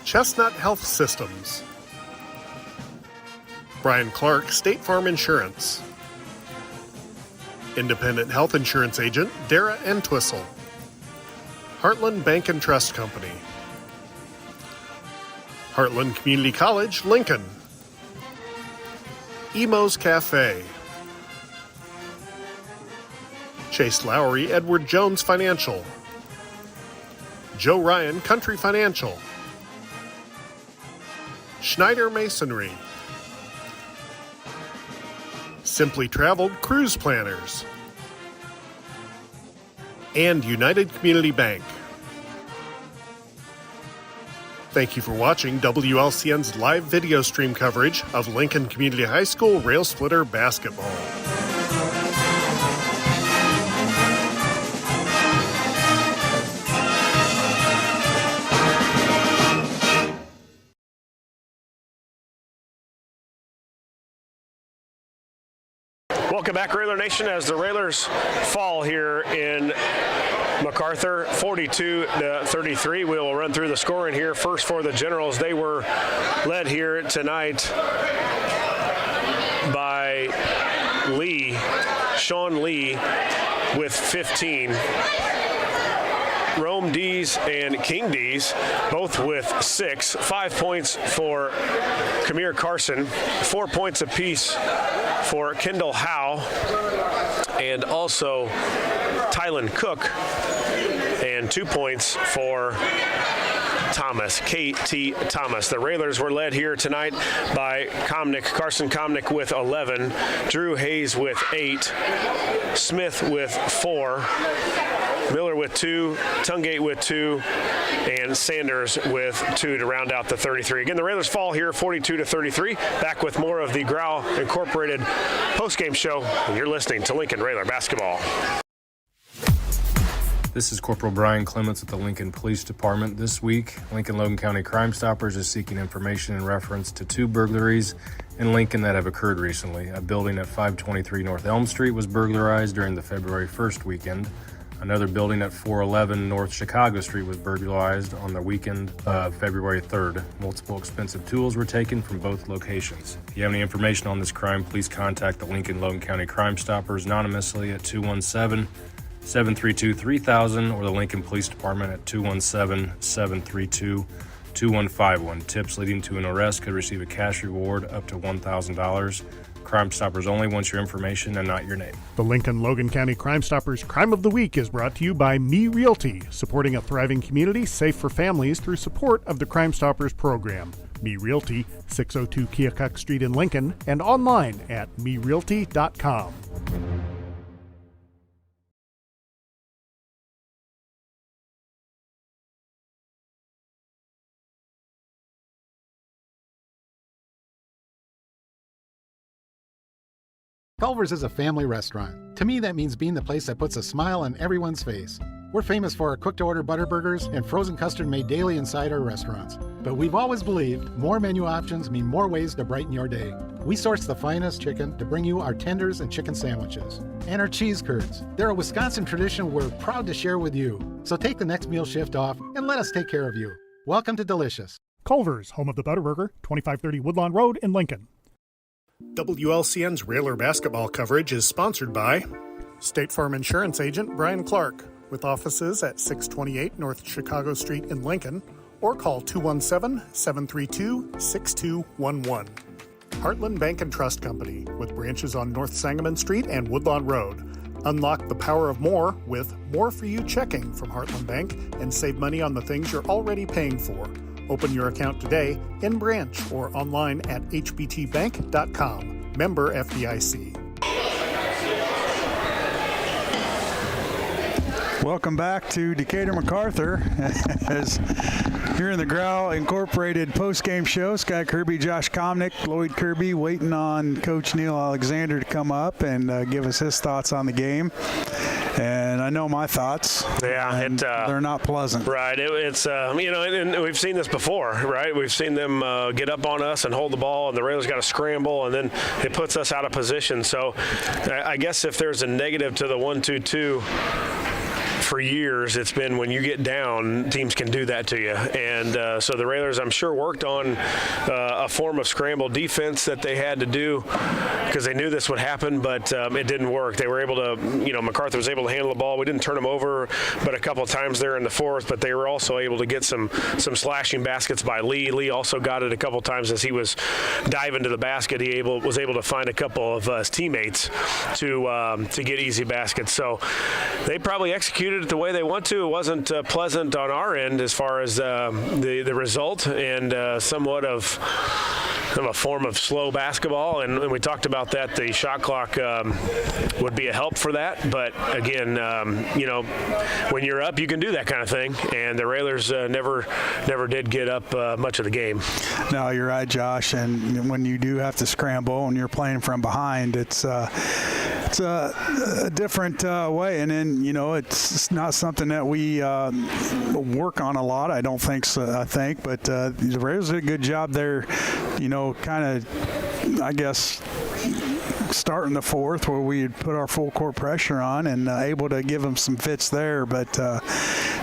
Chestnut Health Systems, Brian Clark State Farm Insurance, Independent Health Insurance Agent Dara Entwistle, Heartland Bank and Trust Company, Heartland Community College, Lincoln, Emo's Cafe, Chase Lowry Edward Jones Financial, Joe Ryan Country Financial, Schneider Masonry, Simply Traveled Cruise Planners, and United Community Bank. Thank you for watching WLCN's live video stream coverage of Lincoln Community High School Rail Splitter Basketball. Welcome back, Railer Nation, as the Railers fall here in MacArthur, 42-33. We will run through the scoring here. First for the Generals, they were led here tonight by Sean Lee with 15. Rome D's and King D's, both with 6. 5 points for Kamir Carson, 4 points apiece for Kendall Howe, and also Tylen Cook, and 2 points for Thomas, K.T. Thomas. The Railers were led here tonight by Carson Comnick with 11, Drew Hayes with 8, Smith with 4, Miller with 2, Tungate with 2, and Sanders with 2 to round out the 33. Again, the Railers fall here 42-33. Back with more of the Growl Incorporated postgame show. You're listening to Lincoln Railer Basketball. This is Corporal Brian Clements at the Lincoln Police Department. This week, Lincoln Logan County Crime Stoppers is seeking information in reference to 2 burglaries in Lincoln that have occurred recently. A building at 523 North Elm Street was burglarized during the February 1st weekend. Another building at 411 North Chicago Street was burglarized on the weekend of February 3rd. Multiple expensive tools were taken from both locations. If you have any information on this crime, please contact the Lincoln Logan County Crime Stoppers anonymously at 217-732-3000 or the Lincoln Police Department at 217-732-2151. Tips leading to an arrest could receive a cash reward up to $1,000. Crime Stoppers only wants your information and not your name. The Lincoln Logan County Crime Stoppers Crime of the Week is brought to you by Me Realty, supporting a thriving community safe for families through support of the Crime Stoppers program. Me Realty, 602 Keokuk Street in Lincoln, and online at merealty.com. Culver's is a family restaurant. To me, that means being the place that puts a smile on everyone's face. We're famous for our cooked-to-order butter burgers and frozen custard made daily inside our restaurants. But we've always believed more menu options mean more ways to brighten your day. We source the finest chicken to bring you our tenders and chicken sandwiches. And our cheese curds. They're a Wisconsin tradition we're proud to share with you. So take the next meal shift off and let us take care of you. Welcome to Delicious. Culver's, home of the Butterburger, 2530 Woodlawn Road in Lincoln. WLCN's Railer basketball coverage is sponsored by State Farm Insurance Agent Brian Clark, with offices at 628 North Chicago Street in Lincoln, or call 217-732-6211. Heartland Bank and Trust Company, with branches on North Sangamon Street and Woodlawn Road. Unlock the power of more with More For You checking from Heartland Bank and save money on the things you're already paying for. Open your account today in branch or online at hbtbank.com. Member FDIC. Welcome back to Decatur MacArthur. As here in the Growl Incorporated postgame show, Sky Kirby, Josh Comnick, Lloyd Kirby waiting on Coach Neil Alexander to come up and give us his thoughts on the game. And I know my thoughts. Yeah, they're not pleasant. Right. It's and we've seen this before, right? We've seen them get up on us and hold the ball, and the Railers got to scramble, and then it puts us out of position. So I guess if there's a negative to the 1-2-2, for years, it's been when you get down, teams can do that to you. And so the Railers, I'm sure, worked on a form of scramble defense that they had to do because they knew this would happen, but it didn't work. They were able to, MacArthur was able to handle the ball. We didn't turn them over but a couple of times there in the fourth, but they were also able to get some slashing baskets by Lee. Lee also got it a couple of times as he was diving to the basket. He was able to find a couple of his teammates to get easy baskets. So they probably executed it the way they want to. It wasn't pleasant on our end as far as the result, and somewhat of a form of slow basketball, and we talked about that. The shot clock would be a help for that. But again, when you're up, you can do that kind of thing. And the Railers never did get up much of the game. No, you're right, Josh. And when you do have to scramble and you're playing from behind, it's a different way. And then, it's not something that we work on a lot. I don't think so. But the Raiders did a good job there, kind of, I guess, starting the fourth where we had put our full court pressure on and able to give them some fits there. But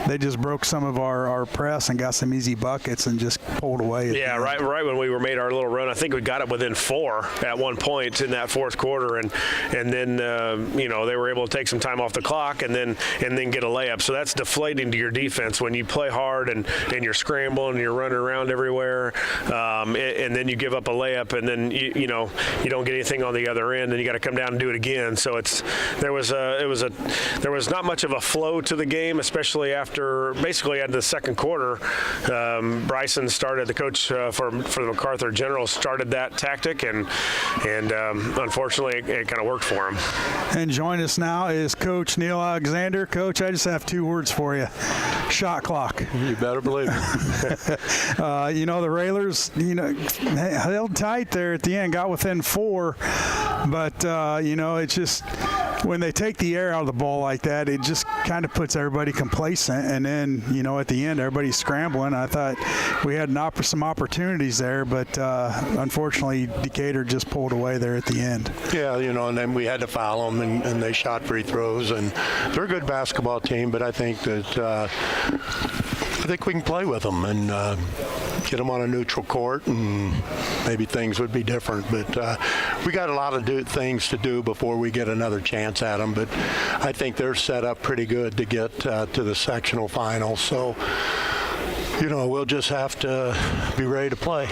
they just broke some of our press and got some easy buckets and just pulled away. Yeah, right when we made our little run, I think we got it within 4 at one point in that fourth quarter, and then they were able to take some time off the clock and then get a layup. So that's deflating to your defense when you play hard and you're scrambling and you're running around everywhere, and then you give up a layup, and then you don't get anything on the other end, and you got to come down and do it again. So there was not much of a flow to the game, especially after the second quarter. Bryson started, the coach for the MacArthur Generals, started that tactic, and unfortunately it kind of worked for him. And join us now is Coach Neil Alexander. Coach, I just have 2 words for you: shot clock. You better believe it. The Railers, held tight there at the end, got within 4, but it's just when they take the air out of the ball like that, it just kind of puts everybody complacent. And then, at the end, everybody's scrambling. I thought we had some opportunities there, but unfortunately, Decatur just pulled away there at the end. Yeah, and then we had to foul them, and they shot free throws. And they're a good basketball team, but I think that we can play with them and get them on a neutral court, and maybe things would be different. But we got a lot of things to do before we get another chance at them. But I think they're set up pretty good to get to the sectional final. So, we'll just have to be ready to play.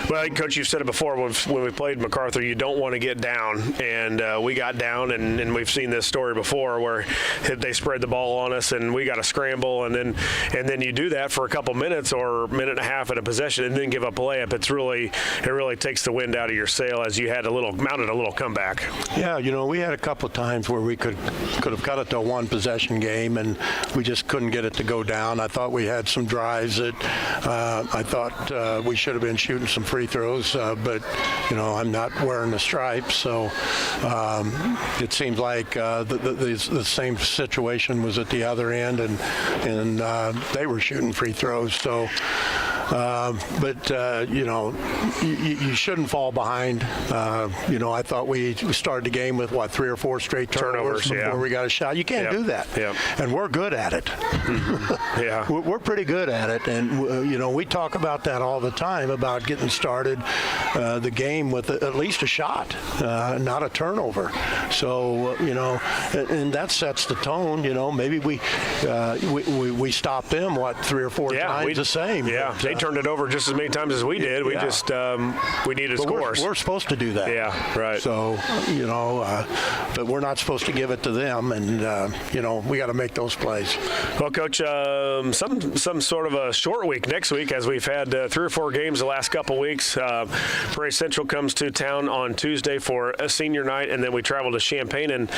Well, Coach, you've said it before. When we played MacArthur, you don't want to get down, and we got down, and we've seen this story before where they spread the ball on us, and we got to scramble, and then you do that for a couple minutes or a minute and a half at a possession, and then give up a layup. It really takes the wind out of your sail as you had mounted a little comeback. Yeah, we had a couple of times where we could have cut it to a 1-possession game, and we just couldn't get it to go down. I thought we had some drives that I thought we should have been shooting some free throws, but I'm not wearing the stripes, so it seems like the same situation was at the other end, and they were shooting free throws. So. You shouldn't fall behind. I thought we started the game with 3 or 4 straight turnovers before we got a shot. You can't do that, and we're good at it. Mm-hmm. Yeah, we're pretty good at it, and we talk about that all the time about getting started the game with at least a shot, not a turnover. So and that sets the tone. Maybe we stop them 3 or 4 times the same. Yeah. They turned it over just as many times as we did. We just we needed scores. We're supposed to do that. Yeah, right. So but we're not supposed to give it to them, and we got to make those plays. Well, Coach, some sort of a short week next week, as we've had 3 or 4 games the last couple weeks. Prairie Central comes to town on Tuesday for a senior night, and then we travel to Champaign, and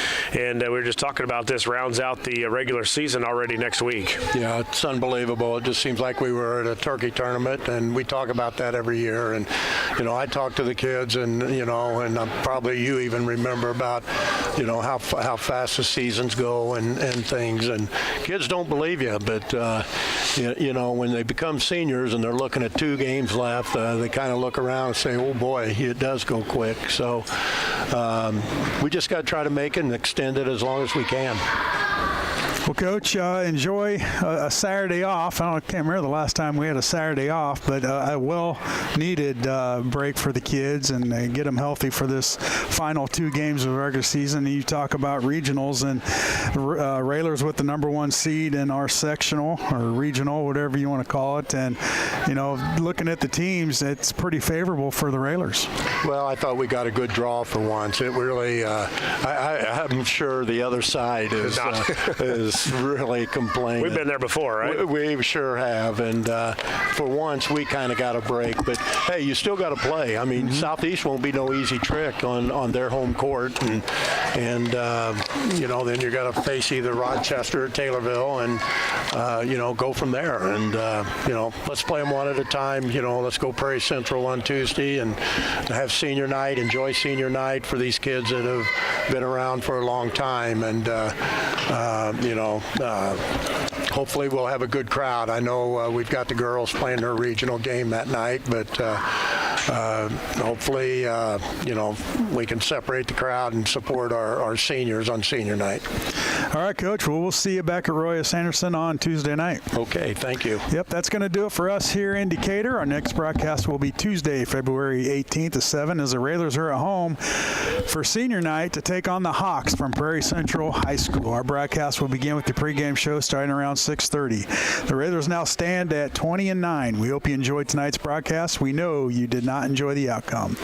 we were just talking about this. Rounds out the regular season already next week. Yeah, it's unbelievable. It just seems like we were at a turkey tournament, and we talk about that every year. And I talk to the kids, and and probably you even remember about how fast the seasons go and things. And kids don't believe you, but when they become seniors and they're looking at 2 games left, they kind of look around and say, "Oh boy, it does go quick." So we just got to try to make it and extend it as long as we can. Well, Coach, enjoy a Saturday off. I can't remember the last time we had a Saturday off, but a well-needed break for the kids and get them healthy for this final 2 games of the regular season. You talk about regionals, and Railers with the #1 seed in our sectional or regional, whatever you want to call it. And, looking at the teams, it's pretty favorable for the Railers. Well, I thought we got a good draw for once. It really, I'm sure the other side is is really complaining. We've been there before, right? We sure have, and for once we kind of got a break. But hey, you still got to play. I mean, Southeast won't be no easy trick on their home court, and then you got to face either Rochester or Taylorville, and go from there. And let's play them one at a time. Let's go Prairie Central on Tuesday and have senior night. Enjoy senior night for these kids that have been around for a long time, and hopefully we'll have a good crowd. I know we've got the girls playing their regional game that night, but hopefully we can separate the crowd and support our seniors on senior night. All right, Coach. Well, we'll see you back at Roy S. Anderson on Tuesday night. Okay, thank you. Yep, that's going to do it for us here in Decatur. Our next broadcast will be Tuesday, February 18th at 7 as the Railers are at home for senior night to take on the Hawks from Prairie Central High School. Our broadcast will begin with the pregame show starting around 6:30. The Railers now stand at 20-9. We hope you enjoyed tonight's broadcast. We know you did not enjoy the outcome.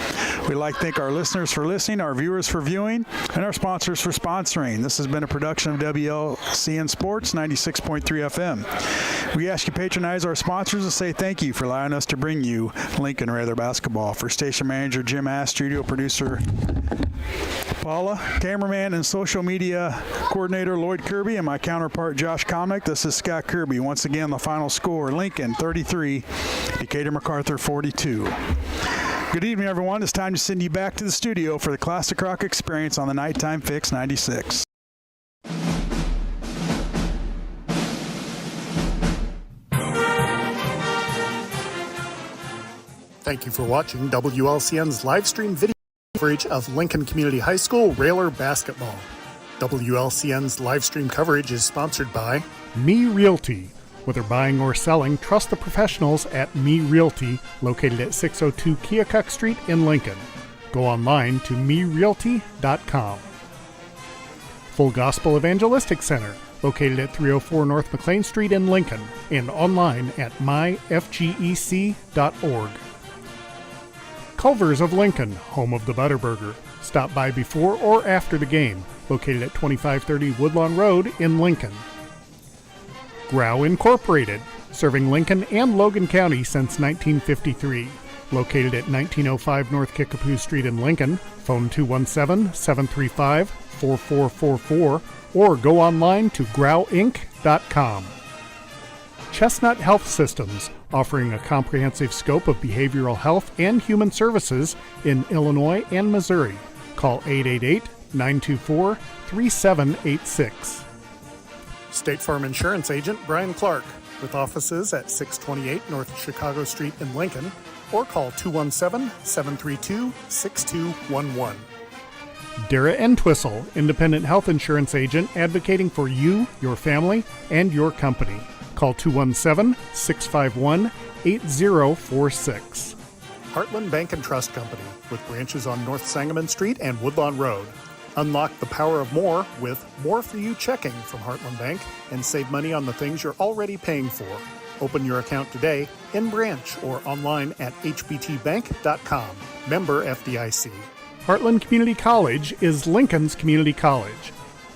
We'd like to thank our listeners for listening, our viewers for viewing, and our sponsors for sponsoring. This has been a production of WLCN Sports 96.3 FM. We ask you to patronize our sponsors and say thank you for allowing us to bring you Lincoln Railer basketball. For station manager Jim Ash, studio producer Paula, cameraman and social media coordinator Lloyd Kirby, and my counterpart Josh Comnick, this is Scott Kirby. Once again, the final score, Lincoln 33, Decatur MacArthur 42. Good evening, everyone. It's time to send you back to the studio for the Classic Rock Experience on the Nighttime Fix 96. Thank you for watching WLCN's live stream video coverage of Lincoln Community High School Railer basketball. WLCN's live stream coverage is sponsored by Me Realty. Whether buying or selling, trust the professionals at Me Realty, located at 602 Keokuk Street in Lincoln. Go online to merealty.com. Full Gospel Evangelistic Center, located at 304 North McLean Street in Lincoln, and online at myfgec.org. Culver's of Lincoln, home of the Butterburger. Stop by before or after the game, located at 2530 Woodlawn Road in Lincoln. Grau Incorporated, serving Lincoln and Logan County since 1953. Located at 1905 North Kickapoo Street in Lincoln. Phone 217-735-4444 or go online to grauinc.com. Chestnut Health Systems, offering a comprehensive scope of behavioral health and human services in Illinois and Missouri. Call 888-924-3786. State Farm Insurance Agent Brian Clark, with offices at 628 North Chicago Street in Lincoln, or call 217-732-6211. Dara Entwistle, independent health insurance agent advocating for you, your family, and your company. Call 217-651-8046. Heartland Bank and Trust Company, with branches on North Sangamon Street and Woodlawn Road. Unlock the power of more with More For You checking from Heartland Bank and save money on the things you're already paying for. Open your account today in branch or online at hbtbank.com. Member FDIC. Heartland Community College is Lincoln's community college.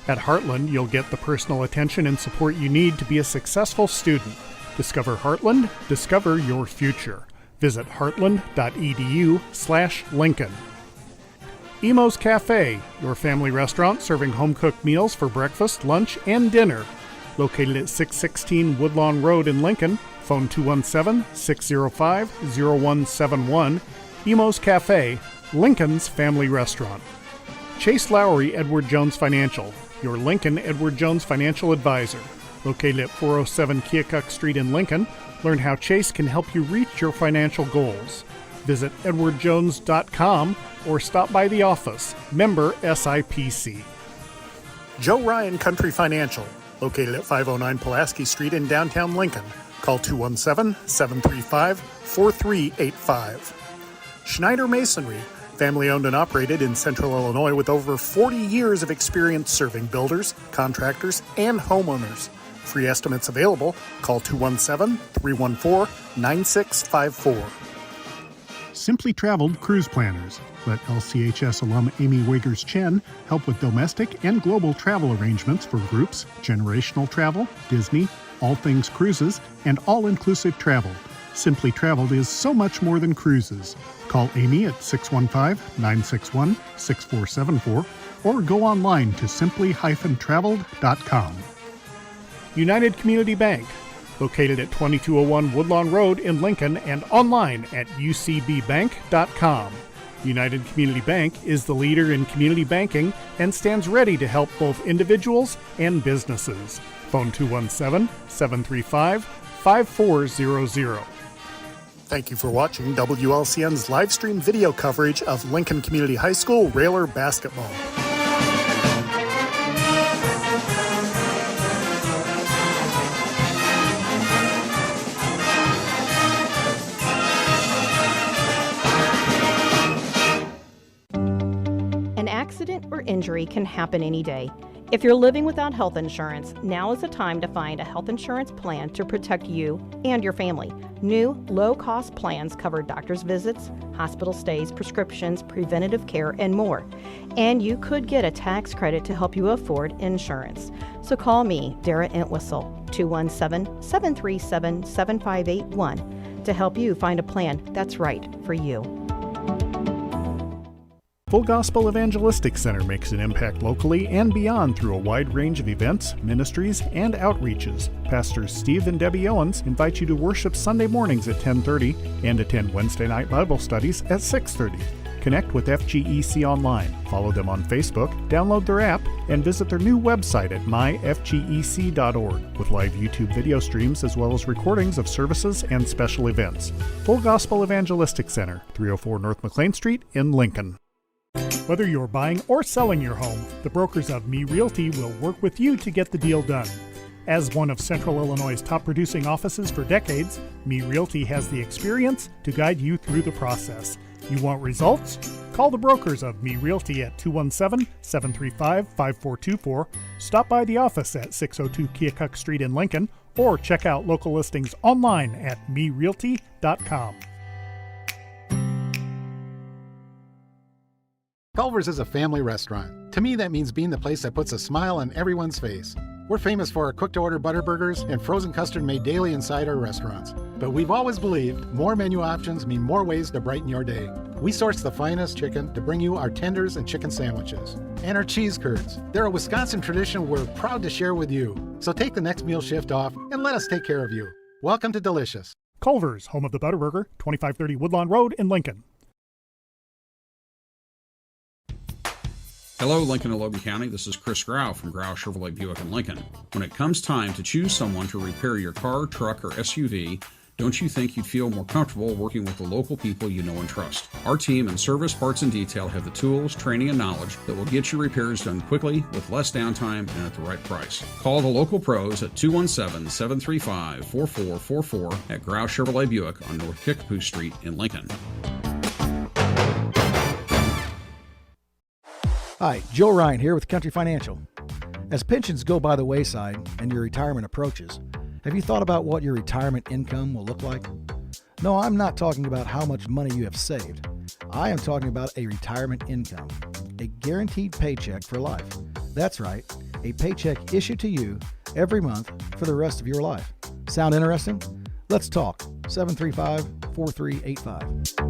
At Heartland, you'll get the personal attention and support you need to be a successful student. Discover Heartland, discover your future. Visit heartland.edu/Lincoln. Emo's Cafe, your family restaurant serving home-cooked meals for breakfast, lunch, and dinner. Located at 616 Woodlawn Road in Lincoln. Phone 217-605-0171. Emo's Cafe, Lincoln's family restaurant. Chase Lowry Edward Jones Financial, your Lincoln Edward Jones financial advisor. Located at 407 Keokuk Street in Lincoln. Learn how Chase can help you reach your financial goals. Visit edwardjones.com or stop by the office. Member SIPC. Joe Ryan Country Financial, located at 509 Pulaski Street in downtown Lincoln. Call 217-735-4385. Schneider Masonry, family owned and operated in Central Illinois with over 40 years of experience serving builders, contractors, and homeowners. Free estimates available. Call 217-314-9654. Simply Traveled Cruise Planners. Let LCHS alum Amy Wagers-Chen help with domestic and global travel arrangements for groups, generational travel, Disney, all things cruises, and all-inclusive travel. Simply Traveled is so much more than cruises. Call Amy at 615-961-6474 or go online to simply-traveled.com. United Community Bank, located at 2201 Woodlawn Road in Lincoln and online at ucbbank.com. United Community Bank is the leader in community banking and stands ready to help both individuals and businesses. Phone 217-735-5400. Thank you for watching WLCN's live stream video coverage of Lincoln Community High School Railer basketball. An accident or injury can happen any day. If you're living without health insurance, now is the time to find a health insurance plan to protect you and your family. New, low-cost plans cover doctor's visits, hospital stays, prescriptions, preventative care, and more. And you could get a tax credit to help you afford insurance. So call me, Dara Entwistle, 217-737-7581 to help you find a plan that's right for you. Full Gospel Evangelistic Center makes an impact locally and beyond through a wide range of events, ministries, and outreaches. Pastors Steve and Debbie Owens invite you to worship Sunday mornings at 10:30 and attend Wednesday night Bible studies at 6:30. Connect with FGEC online, follow them on Facebook, download their app, and visit their new website at myfgec.org with live YouTube video streams as well as recordings of services and special events. Full Gospel Evangelistic Center, 304 North McLean Street in Lincoln. Whether you're buying or selling your home, the brokers of Me Realty will work with you to get the deal done. As one of Central Illinois' top producing offices for decades, Me Realty has the experience to guide you through the process. You want results? Call the brokers of Me Realty at 217-735-5424, stop by the office at 602 Keokuk Street in Lincoln, or check out local listings online at merealty.com. Culver's is a family restaurant. To me, that means being the place that puts a smile on everyone's face. We're famous for our cooked-to-order butter burgers and frozen custard made daily inside our restaurants. But we've always believed more menu options mean more ways to brighten your day. We source the finest chicken to bring you our tenders and chicken sandwiches. And our cheese curds. They're a Wisconsin tradition we're proud to share with you. So take the next meal shift off and let us take care of you. Welcome to Delicious. Culver's, home of the Butterburger, 2530 Woodlawn Road in Lincoln. Hello, Lincoln and Logan County. This is Chris Grau from Grau Chevrolet Buick in Lincoln. When it comes time to choose someone to repair your car, truck, or SUV, don't you think you'd feel more comfortable working with the local people you know and trust? Our team in Service, Parts, and Detail have the tools, training, and knowledge that will get your repairs done quickly, with less downtime, and at the right price. Call the local pros at 217-735-4444 at Grau Chevrolet Buick on North Kickapoo Street in Lincoln. Hi, Joe Ryan here with Country Financial. As pensions go by the wayside and your retirement approaches, have you thought about what your retirement income will look like? No, I'm not talking about how much money you have saved. I am talking about a retirement income, a guaranteed paycheck for life. That's right, a paycheck issued to you every month for the rest of your life. Sound interesting? Let's talk. 735-4385.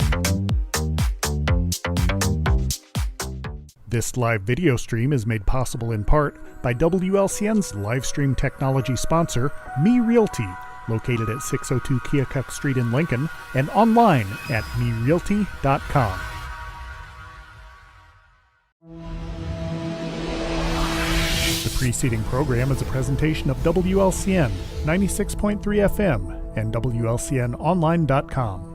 This live video stream is made possible in part by WLCN's live stream technology sponsor, Me Realty, located at 602 Keokuk Street in Lincoln and online at merealty.com. The preceding program is a presentation of WLCN 96.3 FM and WLCNonline.com.